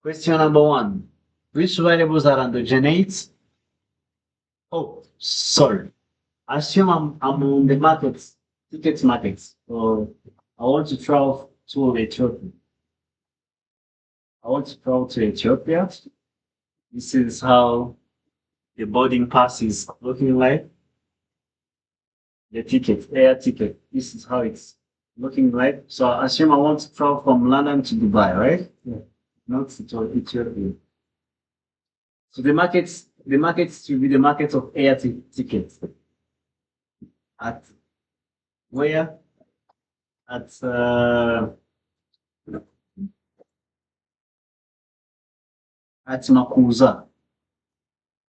Question number 1. Which variables are endogenate? Oh, sorry. Assume I'm on the markets, ticket markets. So I want to travel to Ethiopia. I want to travel to Ethiopia. This is how the boarding pass is looking like. The ticket, air ticket. This is how it's looking like. So I assume I want to travel from London to Dubai, right? Yeah. Not to Ethiopia. So the markets will be the market of air tickets. At where? At Makuza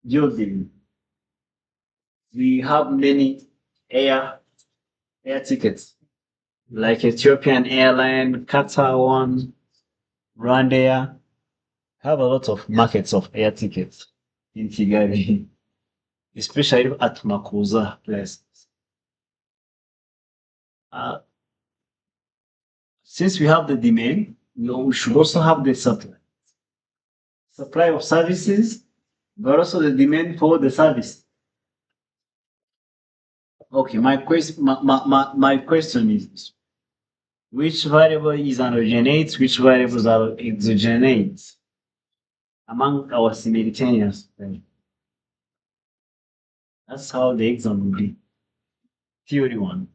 building. We have many air tickets, like Ethiopian Airline, Qatar one, Rwandair. Have a lot of markets of air tickets in Kigali, especially at Makuza place. Since we have the demand, we should also have the supply of services, but also the demand for the service. Okay, my question is, which variable is endogenate, which variables are exogenate among our simultaneous? That's how the exam will be. Theory 1.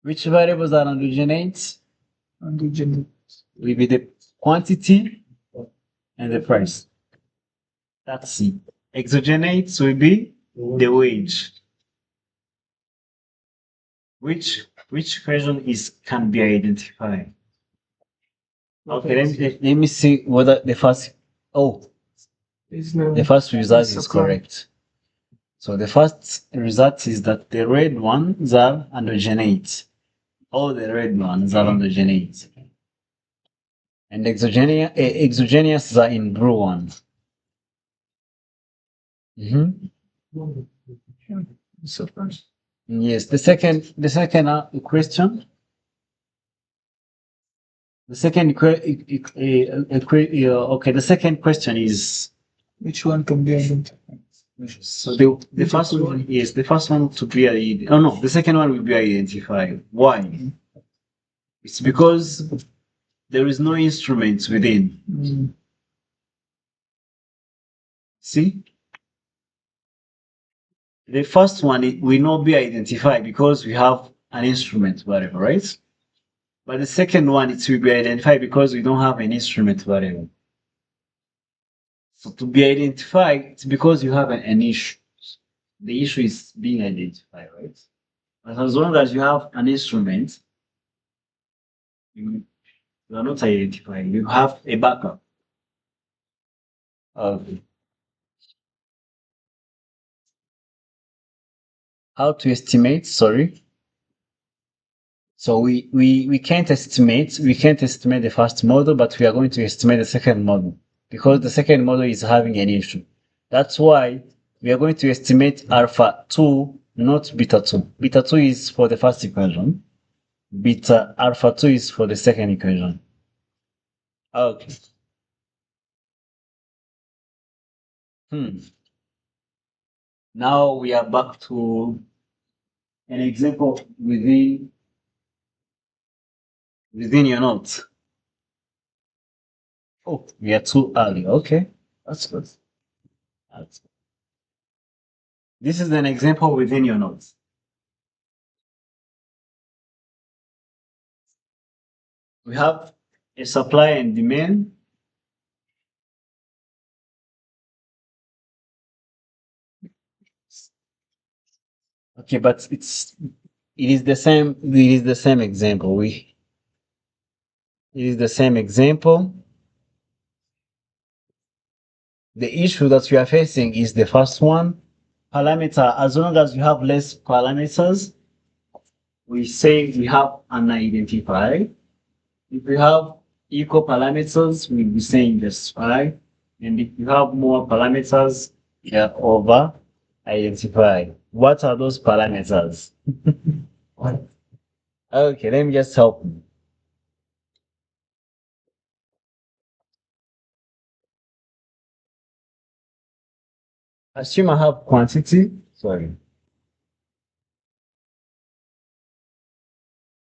Which variables are endogenate? Endogenate Will be the quantity and the price. That's C. Exogenate will be the wage. Which version can be identified? Okay, let me see whether the first result is correct. So the first result is that the red ones are endogenate. All the red ones are endogenate. And exogenous are in blue ones. Yes, the second question. The second the second question is, which one can be identified? So the first one, yes, the first one to be identified. Oh no, the second one will be identified. Why? It's because there is no instruments within. See, the first one it will not be identified because we have an instrument variable, right? But the second one it will be identified because we don't have an instrument variable. So to be identified, it's because you have an issue. The issue is being identified, right? But as long as you have an instrument, you, you are not identifying. You have a backup. Okay. How to estimate? Sorry. So we can't estimate the first model, but we are going to estimate the second model because the second model is having an issue. That's why we are going to estimate alpha 2, not beta 2. Beta 2 is for the first equation. Beta alpha 2 is for the second equation. Okay. Hmm. Now we are back to an example within your notes. Oh, we are too early. Okay, that's good. That's good. This is an example within your notes. We have a supply and demand. Okay, but it is the same example. It is the same example. The issue that we are facing is the first one. Parameter, as long as you have less parameters, we say we have unidentified. If we have equal parameters, we'll be saying just fine. And if you have more parameters, yeah, over identify. What are those parameters? Okay, let me just help you. Assume I have quantity. Sorry.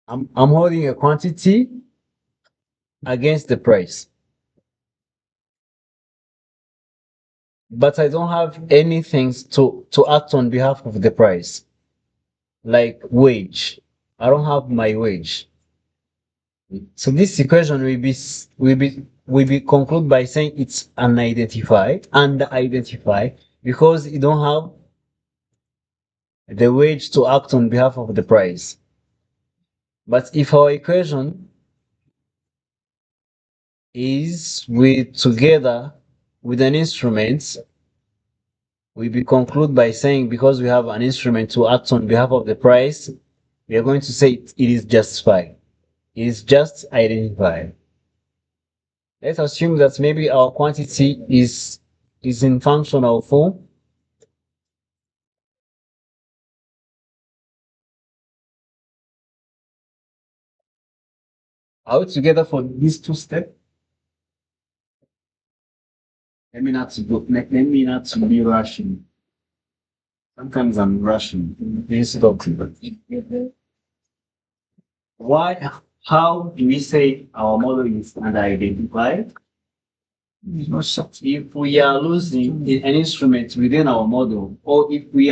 I'm holding a quantity against the price, but I don't have anything to act on behalf of the price, like wage. I don't have my wage. So this equation will be concluded by saying it's unidentified, under-identified, because you don't have the wage to act on behalf of the price. But if our equation is with together with an instrument, we be conclude by saying because we have an instrument to act on behalf of the price, we are going to say it is justified. It is just identified. Let's assume that maybe our quantity is in functional form. Are we together for these two steps? Let me not to be rushing. Sometimes I'm rushing. Please stop. Why? How do we say our model is under-identified? If we are losing an instrument within our model, or if we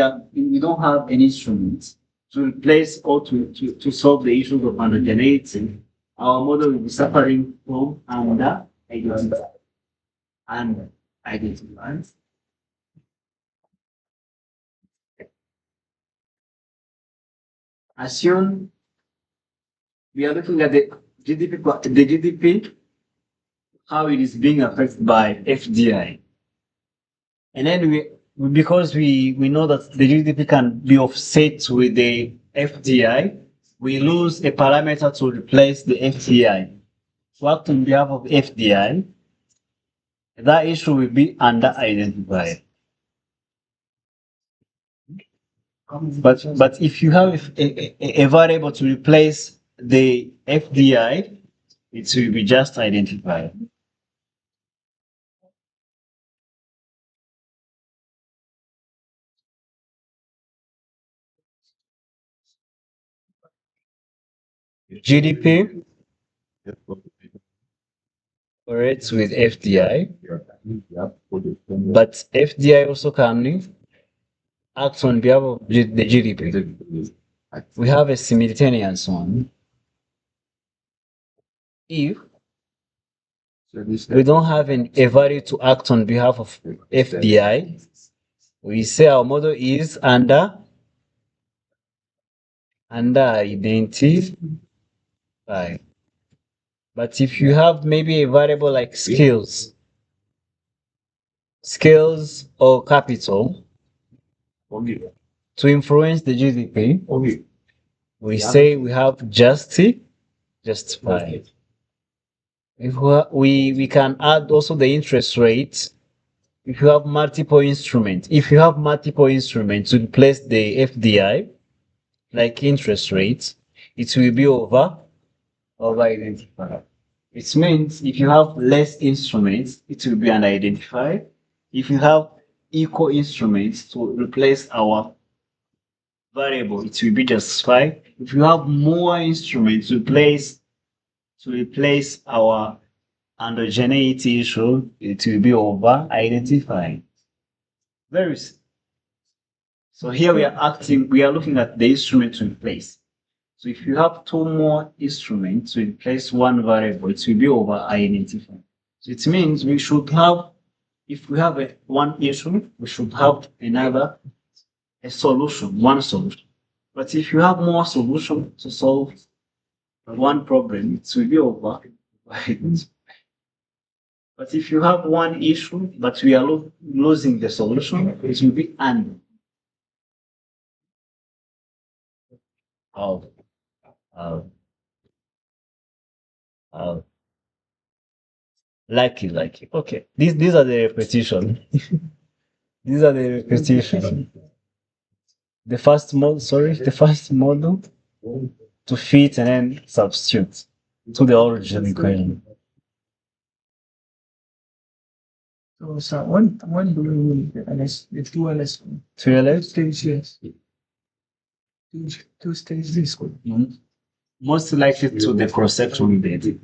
don't have an instrument to replace or to solve the issue of undergenating, our model will be suffering from under-identified. Assume we are looking at the GDP, how it is being affected by FDI. And then because we know that the GDP can be offset with the FDI, we lose a parameter to replace the FDI. So act on behalf of FDI, that issue will be under-identified. But if you have a variable to replace the FDI, it will be just identified. GDP, operates with FDI, Yeah. but FDI also can act on behalf of the GDP. We have a simultaneous one. If we don't have a value to act on behalf of FDI, we say our model is under identify. But if you have maybe a variable like skills or capital to influence the GDP, we say we have justify. If we can add also the interest rate. If you have multiple instruments to replace the FDI, like interest rates, it will be over identified. It means if you have less instruments, it will be unidentified. If you have equal instruments to replace our variable, it will be justified. If you have more instruments to replace our endogeneity issue, it will be over identified. Very simple. So here we are looking at the instrument to replace. So if you have two more instruments to replace one variable, it will be over identified. So it means we should have, if we have one issue, we should have a solution, one solution. But if you have more solutions to solve one problem, it will be over identified. But if you have one issue, but we are losing the solution, it will be under. Oh, oh, oh. Lucky. Okay. These are the repetition. These are the repetition. The first model to fit and then substitute to the origin equation. So when do we need the two LS? Two LS? Stage, yes. Two stage this one. Most likely to the cross-section data.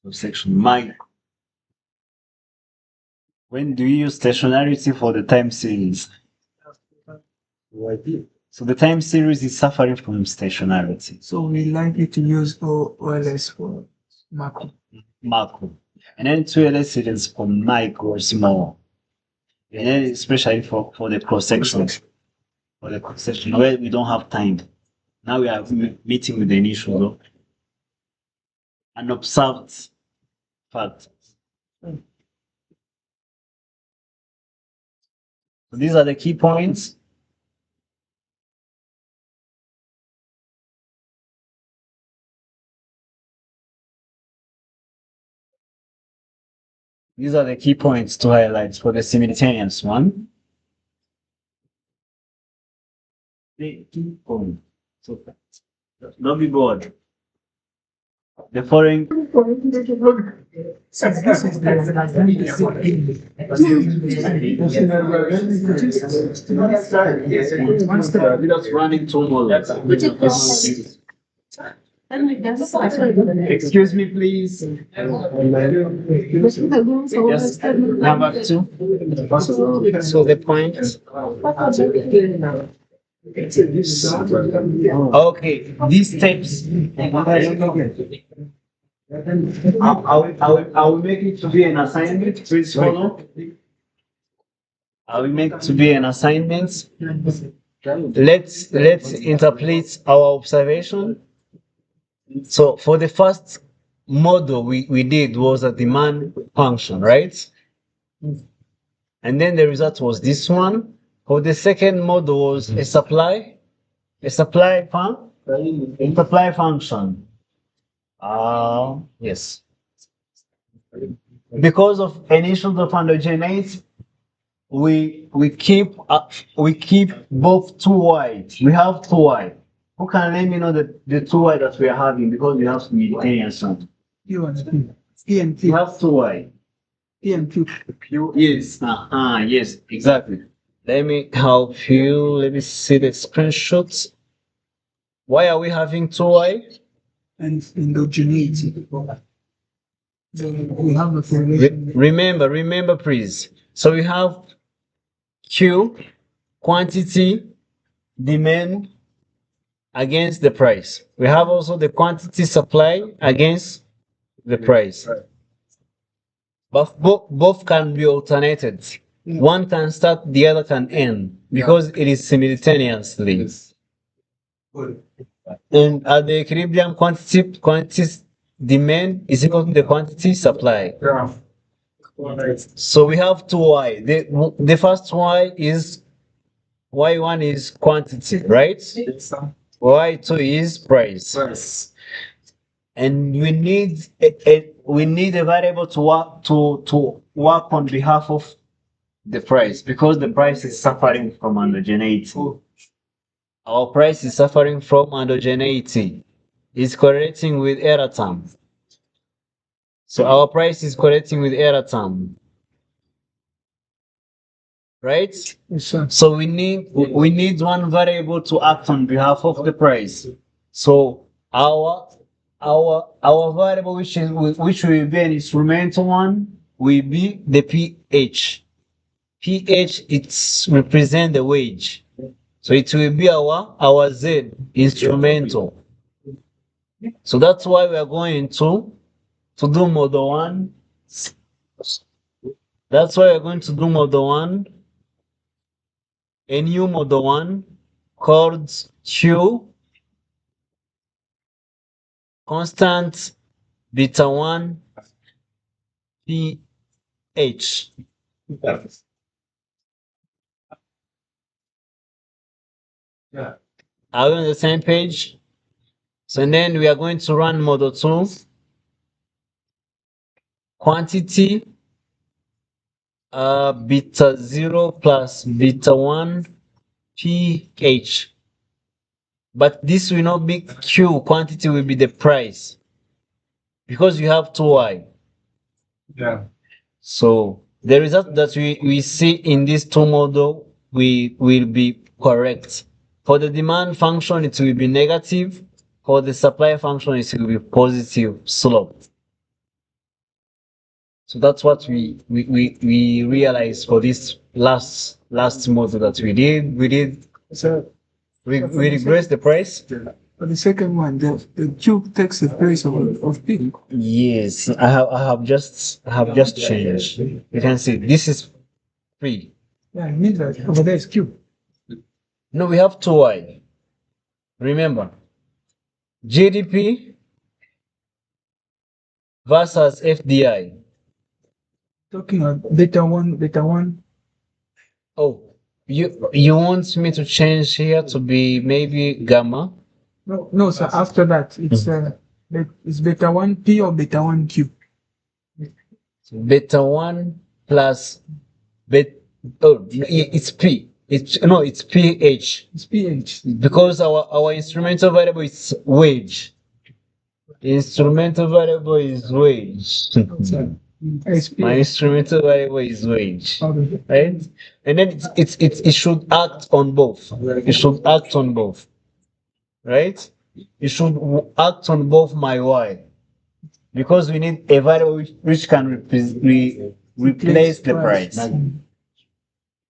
Cross-section. When do you use stationarity for the time series? So the time series is suffering from stationarity. So we likely to use OLS for macro. And then 2LS is for micro or small. And then especially for the cross-section. For the cross-section where we don't have time. Now we are meeting with the initial law. And observed fact. So these are the key points. These are the key points to highlight for the simultaneous one. The key point. So don't be bored. The following. Just running two more. Excuse me, please. Yes, number two. So the point. Okay, these steps. I will make it to be an assignment. Please follow. I will make it to be an assignment. Let's interpret our observation. So for the first model we did was a demand function, right? And then the result was this one. For the second model was a supply function. Yes. Because of initials of endogenate, we keep both too wide. We have too wide. Who can let me know the too wide that we are having because we have simultaneous one? P and We have too wide. P and Q. Yes. Yes, exactly. Let me help you. Let me see the screenshots. Why are we having too wide? And endogeneity. then we have the correlation. Remember, please. So we have Q, quantity, demand against the price. We have also the quantity supply against the price. But both can be alternated. One can start, the other can end because it is simultaneously. And at the equilibrium, quantity demand is equal to the quantity supply. So we have two y. The first y is y1 is quantity, right? Y2 is price. And we need a variable to work on behalf of the price because the price is suffering from endogeneity. Our price is suffering from endogeneity. It's correlating with error term. So our price is correlating with error term. Right? Yes, sir. So we need one variable to act on behalf of the price. So our variable which will be an instrumental one will be the pH. pH it's represent the wage. So it will be our Z instrumental. So that's why we are going to do model one. That's why we're going to do model one. A new model one called Q constant beta 1 pH. Are we on the same page? So then we are going to run model 2 quantity beta 0 plus beta 1 pH. But this will not be Q, quantity will be the price because you have 2y. Yeah. So the result that we see in this two model will be correct. For the demand function, it will be negative. For the supply function, it will be positive slope. So that's what we realized for this last model that we did. So We regress the price. for the second one, the Q takes the place of P. Yes, I have just changed. You can see this is free. Yeah, it means that over there is Q. No, we have 2y. Remember, GDP versus FDI. Talking about beta 1. Oh, you want me to change here to be maybe gamma? No, sir. After that, it's beta 1 P or beta 1 Q. Beta 1 plus it's P. It's pH. It's pH. Because our instrumental variable is wage. Instrumental variable is wage. My instrumental variable is wage, right? And then it should act on both. It should act on both, right? It should act on both my y, because we need a variable which can replace the price.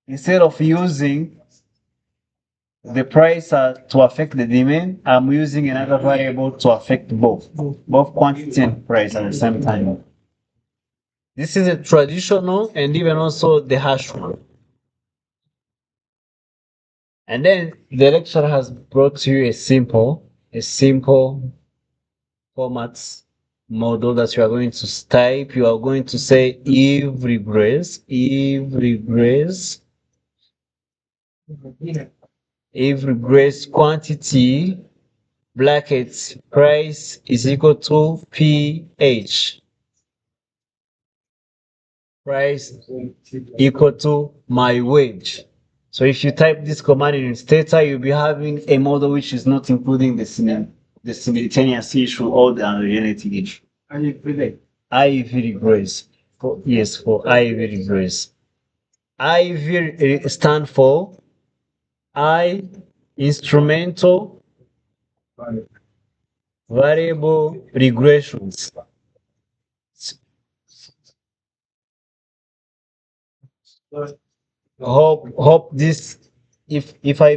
Instead of using the price to affect the demand, I'm using another variable to affect both quantity and price at the same time. This is a traditional and even also the hash one. And then the lecturer has brought you a simple format model that you are going to type. You are going to say if regress quantity brackets price is equal to pH. Price equal to my wage. So if you type this command in Stata, you'll be having a model which is not including the simultaneous issue or the unreality issue. IV regress. For IV regress. IV stand for I instrumental variable regressions. Hope this, if I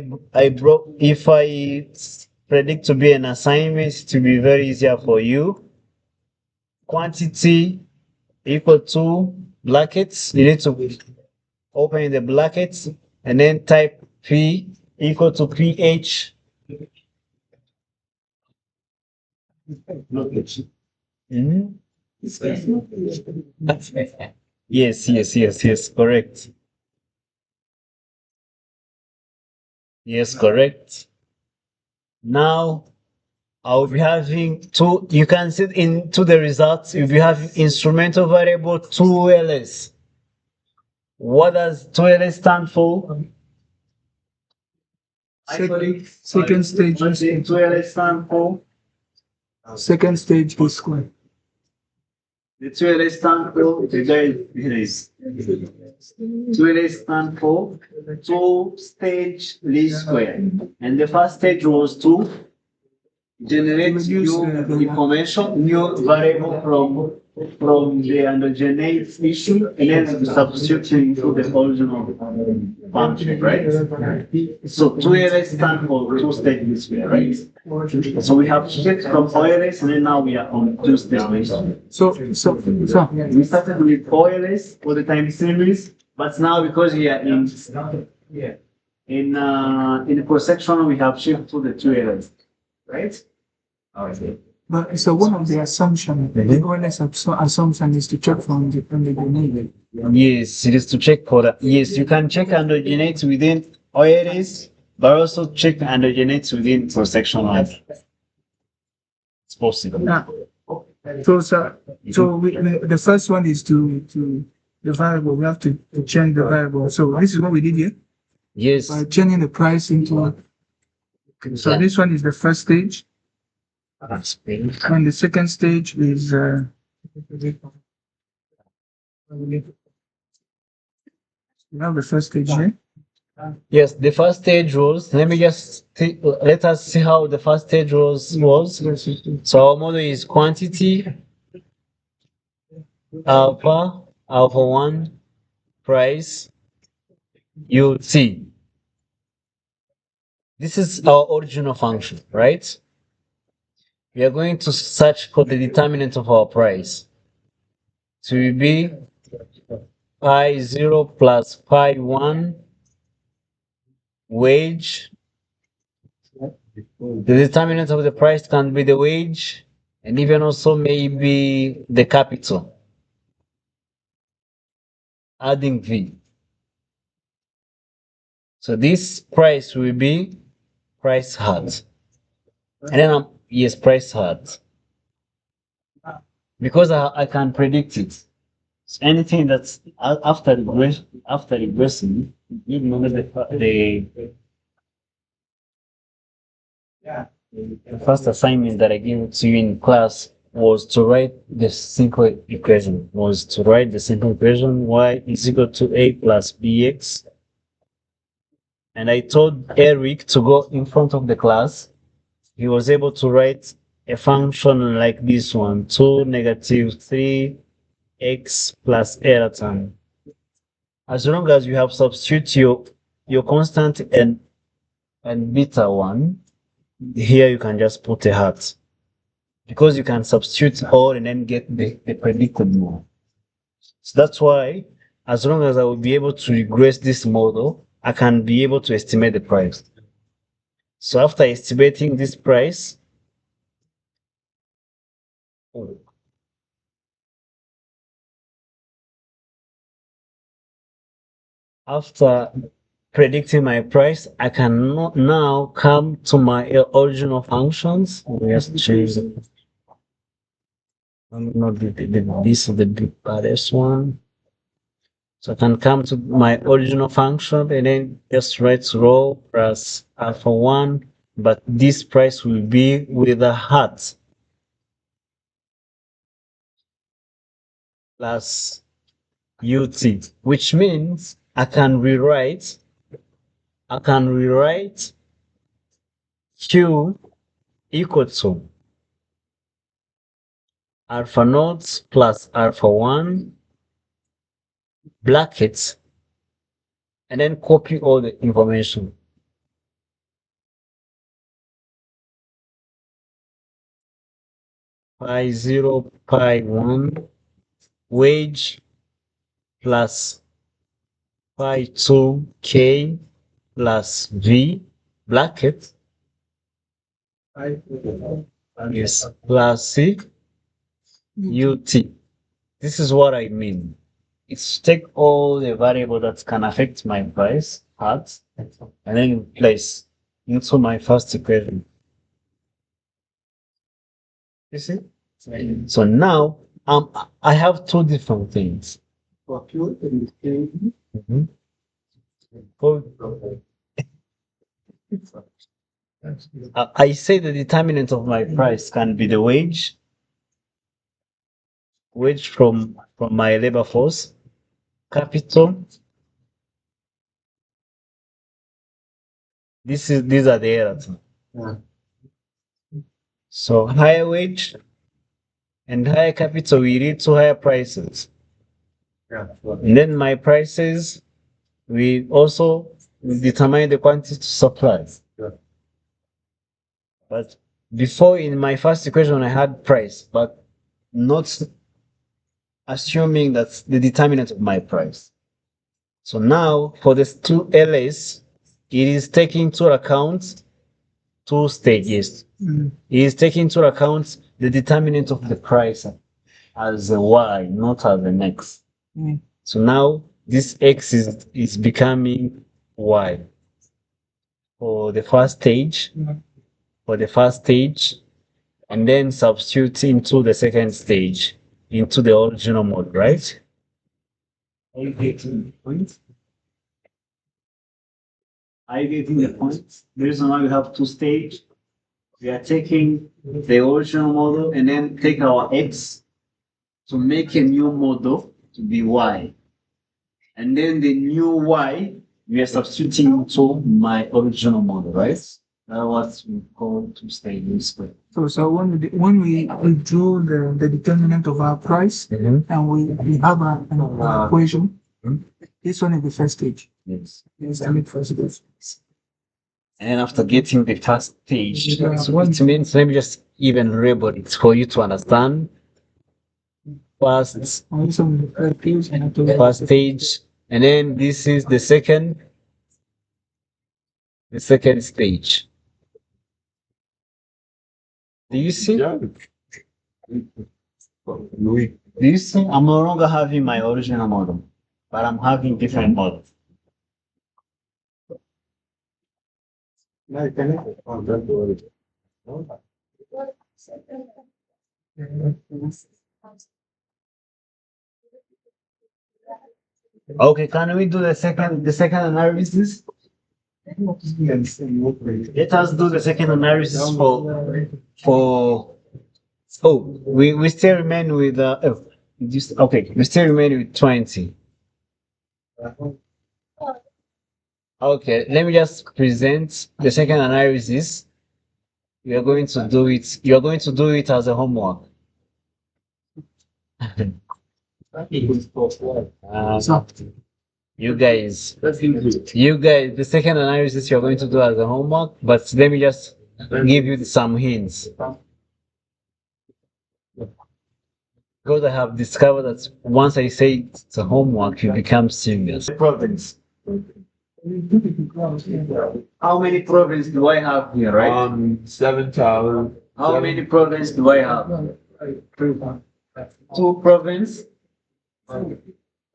predict to be an assignment to be very easier for you. Quantity equal to brackets. You need to open the brackets and then type P equal to pH. Mhm. Yes, correct. Yes, correct. Now I'll be having two, you can see into the results, you'll be having instrumental variable 2ls. What does 2ls stand for? Second stage What does 2ls stand for? second stage is square. The 2ls stand for, is 2ls stand for two-stage least square. And the first stage was to generate new information, new variable from the endogenate issue, and then substitute into the original function, right? So 2ls stand for two-stage least square, right? So we have shift from OLS and then now we are on two-stage. So We started with OLS for the time series, but now because we are in the cross-section, we have shift to the 2ls, right? but so one of the assumptions, the OLS assumption is to check from the domain. Yes, it is to check for that. Yes, you can check endogenates within OLS, but also check endogenates within cross-section lines. It's possible. The first one is to the variable. We have to change the variable. So this is what we did here. Yes. By changing the price into. So this one is the first stage. And the second stage is you have the first stage here. Yes, the first stage was, let us see how the first stage was. So our model is quantity, alpha 1, price, UT. This is our original function, right? We are going to search for the determinant of our price. So it will be pi 0 plus pi 1 wage. The determinant of the price can be the wage and even also maybe the capital. Adding V. So this price will be price hat. And then yes, price hat. Because I can predict it. So anything that's after regressing, you remember the first assignment that I gave to you in class was to write the simple equation. Y is equal to a plus bx. And I told Eric to go in front of the class. He was able to write a function like this one, 2 negative 3x plus a term. As long as you have substitute your constant and beta 1, here you can just put a hat. Because you can substitute all and then get the predicted one. So that's why, as long as I will be able to regress this model, I can be able to estimate the price. So after estimating this price, after predicting my price, I can now come to my original functions. We just change it. Not this is the big baddest one. So I can come to my original function and then just write rho plus alpha 1, but this price will be with a hat plus ut, which means I can rewrite q equal to alpha naught plus alpha 1 brackets and then copy all the information. Pi 0, pi 1, wage plus pi 2, k plus v, bracket, yes, plus c, ut. This is what I mean. It's take all the variable that can affect my price, parts, and then place into my first equation. You see? So now I have two different things. Mhm. I say the determinant of my price can be the wage from my labor force, capital. These are the errors. So higher wage and higher capital will lead to higher prices. And then my prices we also determine the quantity to supply. But before in my first equation I had price, but not assuming that's the determinant of my price. So now for this two LS, it is taking into account two stages. It is taking into account the determinant of the price as a Y, not as an X. So now this X is becoming Y for the first stage, and then substitute into the second stage, into the original mode, right? Are you getting the point? Are you getting the point? The reason why we have two stages, we are taking the original model and then take our X to make a new model to be Y. And then the new Y, we are substituting to my original model, right? That's what we call two stages. So when we draw the determinant of our price and we have an equation, this one is the first stage. Yes. Yes, I mean first stage. And after getting the first stage, so it means, let me just even label it for you to understand. First, first stage, and then this is the second stage. Do you see? Yeah. Do you see? I'm no longer having my original model, but I'm having different models. Okay, can we do the second analysis? Let us do the second analysis for we still remain with we still remain with 20. Okay, let me just present the second analysis. We are going to do it. You are going to do it as a homework. You guys, the second analysis you're going to do as a homework, but let me just give you some hints. Because I have discovered that once I say it's a homework, you become serious. Province. How many provinces do I have here, right? 7,000. How many provinces do I have? Two provinces.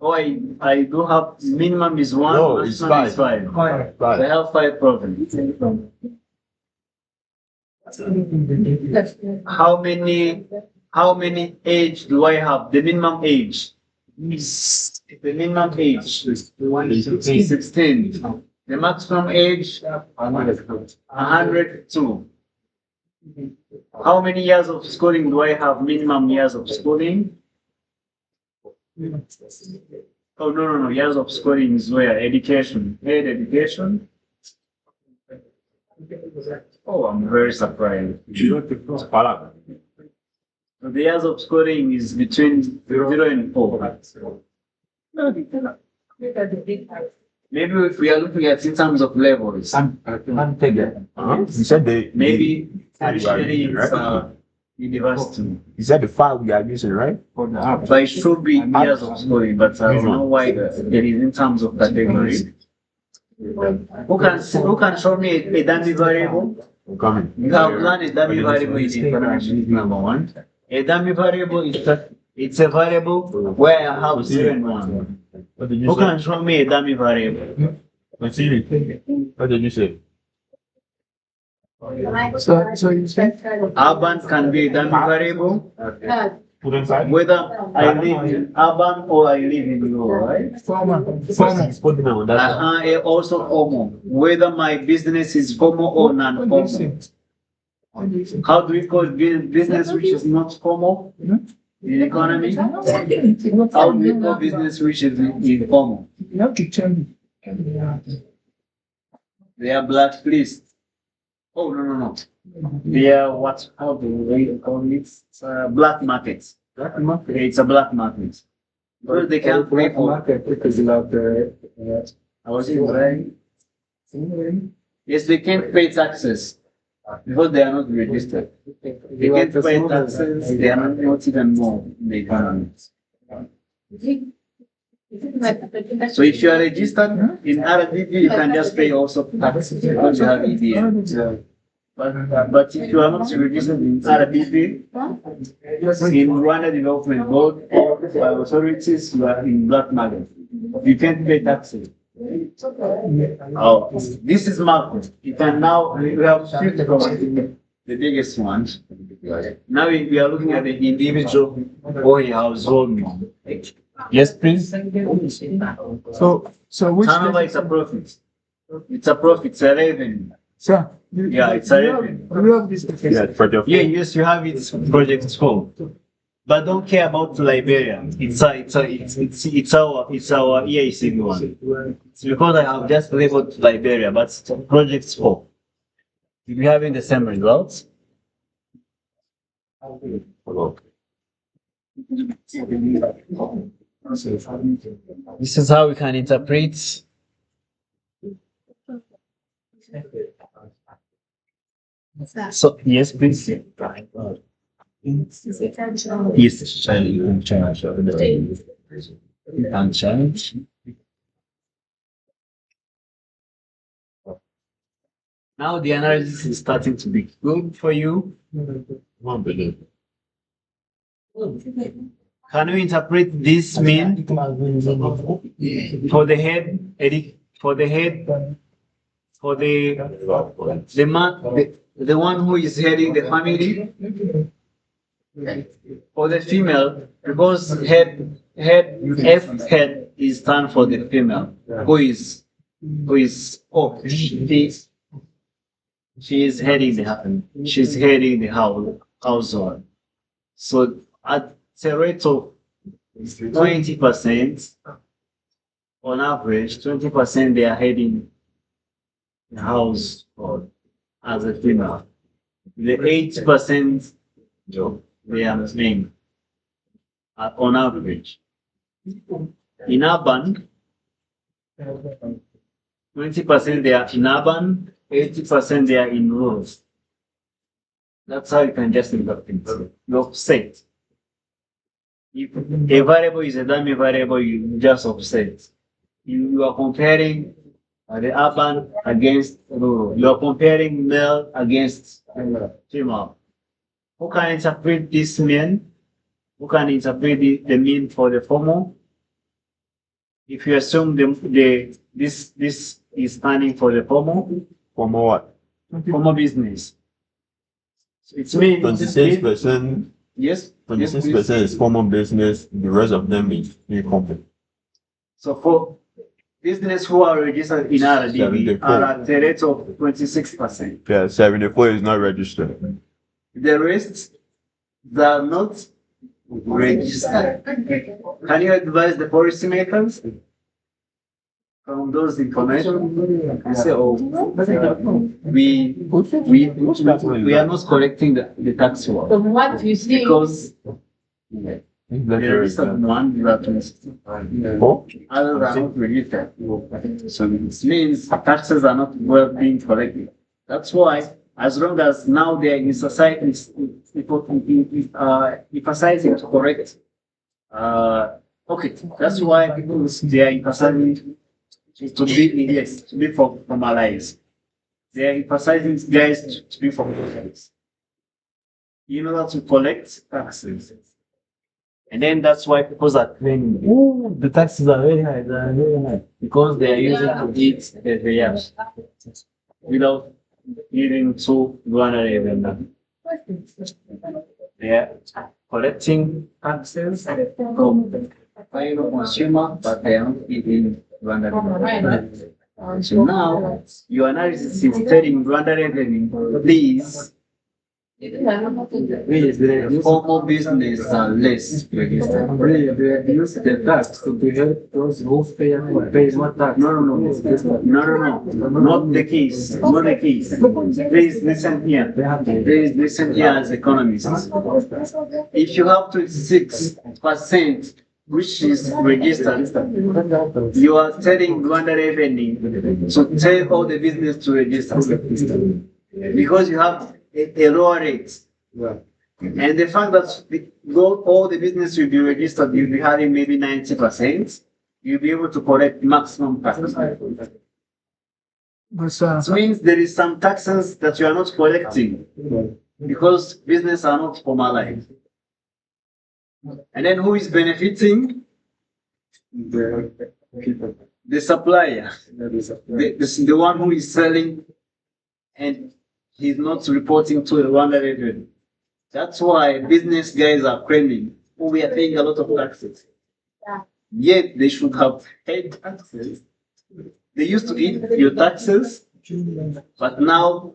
Oh, I do have minimum is one. No, it's maximum is five. five. Five. I have five provinces. How many age do I have? The minimum age. The minimum age is 16. The maximum age 102. How many years of schooling do I have? Minimum years of schooling. Oh no. Years of schooling is where education. Paid education. Oh, I'm very surprised. So the years of schooling is between 0 and 4. maybe if we are looking at in terms of levels, You said the maybe are tertiary using, is right? university. You said the file we are using, right? For the app. But it should be years of schooling, but I don't know why there is in terms of category. Who can show me a dummy variable? Coming. You have learned a dummy variable in econometrics number one. A dummy variable is it's a variable where I have 0 and 1. What did you Who say? can show me a dummy variable? What did you say? So you said Urban can be a dummy variable, Put inside. whether I live in urban or I live in rural, right? former. Put them on that. Also formal, whether my business is formal or What do you non-formal. say? What do you say? How do we call business which is not formal in economy? How do we call business which is informal? You have to tell me. They are blacklist. Oh, no. They are what, how do we call it? It's black markets. Black market. It's a black market. Because they can't pay Black for, market because you have the. I was saying, right? Yes, they can't pay taxes because they are not registered. They can't pay taxes, they are not even more in the economy. So if you are registered in RDB, you can just pay also taxes because you have EDM. But if you are not registered in RDB, in Rwanda Development Board or by authorities, you are in black market. You can't pay taxes. Oh, this is market. You can now, we have shift from the biggest one. Now we are looking at the individual or a household. Yes, please. So which? Turnover is a profit. It's a profit, it's a revenue. Sir. Yeah, it's a revenue. We have this. Yeah, for the Yeah, yes, you have it project 4. But don't care about Liberia. It's our EAC one. It's because I have just labeled Liberia, but it's project 4. We're having the same results. This is how we can interpret. So yes, please. Yes, child, you can change. You can change. Now the analysis is starting to be good for you. Can we interpret this mean for the head, the man, the one who is heading the family, for the female, because head is stand for the female, she's heading the household. So at a rate of 20%, on average, 20% they are heading the household as a female. The 80% they are men on average. In urban, 20% they are in urban, 80% they are in rural. That's how you can just look at things. You offset. If a variable is a dummy variable, you just offset. You are comparing the urban against rural. You are comparing male against female. Who can interpret this mean? Who can interpret the mean for the formal? If you assume this is standing for the formal. Formal what? Formal business. So it's mean 26%. Yes. 26% is formal business. The rest of them is informal. So for business who are registered in RDB are at a rate of 26%. Yeah, 74 is not registered. The rest, they are not registered. Can you advise the policymakers from those information? And say, oh, we are not collecting the tax law. From what you see, Because The registered one that is others are not registered. So it means taxes are not well being collected. That's why, as long as now they are in society, emphasizing to correct. Okay, that's why people they are emphasizing to be yes to be formalized. They are emphasizing guys to be formalized in order to collect taxes. And then that's why people are claiming, oh, the taxes are very high, they are very high, because they are using to eat every year without needing to go under even. They are collecting taxes from final consumer, but they are not eating Rwanda revenue. So now your analysis is telling Rwanda revenue, please. The formal business are less registered. They use the tax to help those who pay more tax. No, not the case. Not the case. Please listen here. Please listen here as economists. If you have 26%, which is registered, you are telling Rwanda revenue to tell all the business to register because you have a lower rate. Yeah. And the fact that all the business will be registered, you'll be having maybe 90%, you'll be able to collect maximum taxes. It means there is some taxes that you are not collecting because business are not formalized. And then who is benefiting? The supplier, the one who is selling and he's not reporting to the Rwanda revenue. That's why business guys are claiming, oh, we are paying a lot of taxes. Yet they should have paid taxes. They used to eat your taxes, but now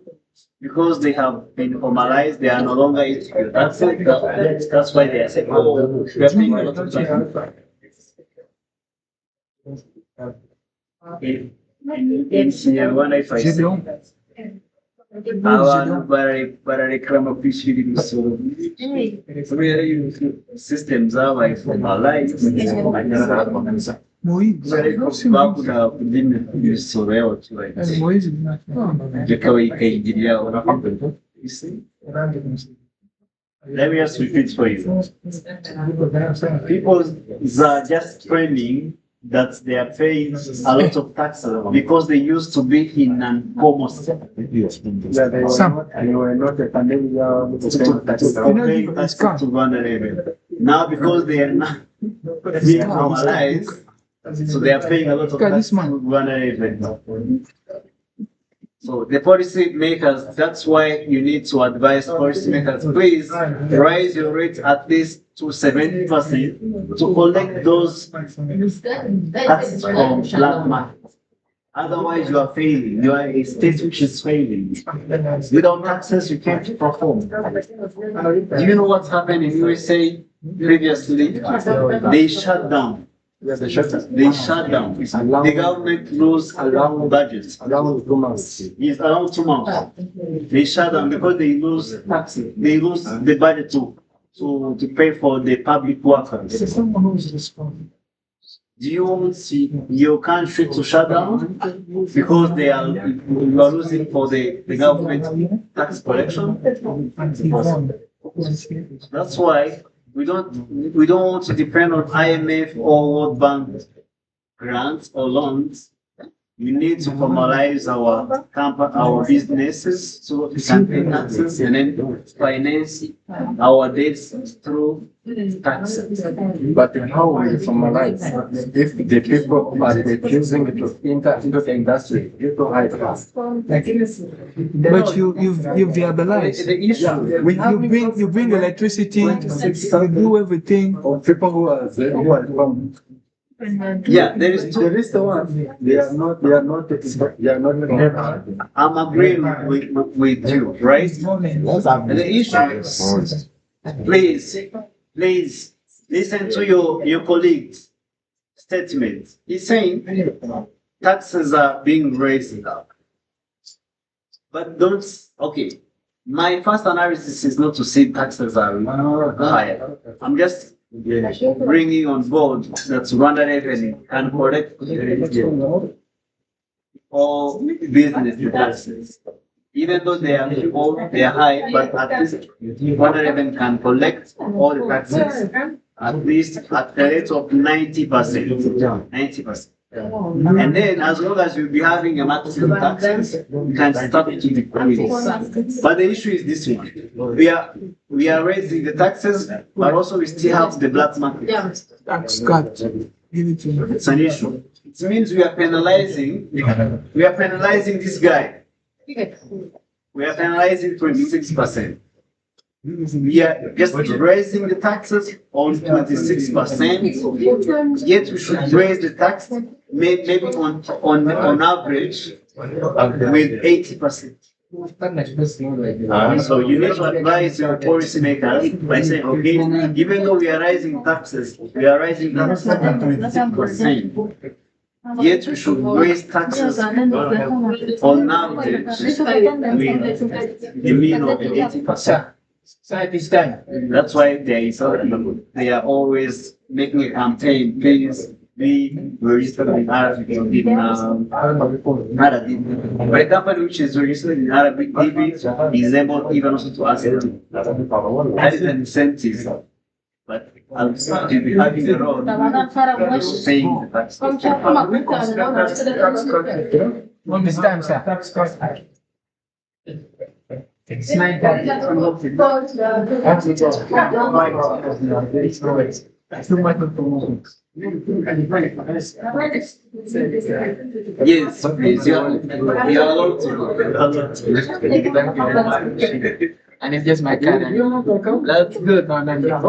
because they have been formalized, they are no longer eating your taxes. That's why they are saying, oh, we are paying a lot of taxes. In Rwanda, if I say abantu barareklama kwishyura imisoro kubera yuko system zabaye formalized bakunda kudina imisoro y'abaturage bikaba ikayigirira urabona. Let me just repeat for you. People are just claiming that they are paying a lot of taxes because they used to be in an almost to run a revenue. Now because they are not being normalized, so they are paying a lot of taxes to run a revenue. So the policy makers, that's why you need to advise policy makers, please raise your rate at least to 70% to collect those taxes from black market. Otherwise, you are failing. You are a state which is failing. Without taxes, you can't perform. Do you know what happened in USA previously? They shut down. They shut down. The government lose budgets. Around 2 months. It's around 2 months. They shut down because they lose taxes. They lose the budget to pay for the public workers. Do you want your country to shut down because you are losing for the government tax collection? That's why we don't want to depend on IMF or World Bank grants or loans. We need to formalize our businesses so we can pay taxes and then finance our debts through taxes. But how will you formalize if the people are refusing to enter into the industry due to high costs? But you viabilize. The issue You bring electricity, you do everything. of people who are from Yeah, there is the one they are not. I'm agreeing with you, right? And the issue is, please listen to your colleague's statement. He's saying taxes are being raised up. But okay, my first analysis is not to say taxes are higher. I'm just bringing on board that Rwanda Revenue can collect all business taxes. Even though they are small, they are high, but at least Rwanda Revenue can collect all the taxes at least at the rate of 90%. 90%. And then, as long as you'll be having a maximum taxes, you can start to decrease. But the issue is this one: we are raising the taxes, but also we still have the black market. Tax cut. Give it to me. It's an issue. It means we are penalizing this guy. We are penalizing 26%. We are just raising the taxes on 26%, yet we should raise the tax maybe on average with 80%. So you need to advise your policymakers by saying, okay, even though we are raising taxes on 26%, yet we should raise taxes on average with the mean of 80%. That's why they are always making a campaign. Please be registered in Arabic in Arabic. But a company which is registered in Arabic is able even also to ask them. That is an incentive. But I'll be having a role paying the tax. On this time, sir. It's 9:30. Yes, please, you are allowed to. And it's just my card. That's good. No, no, no.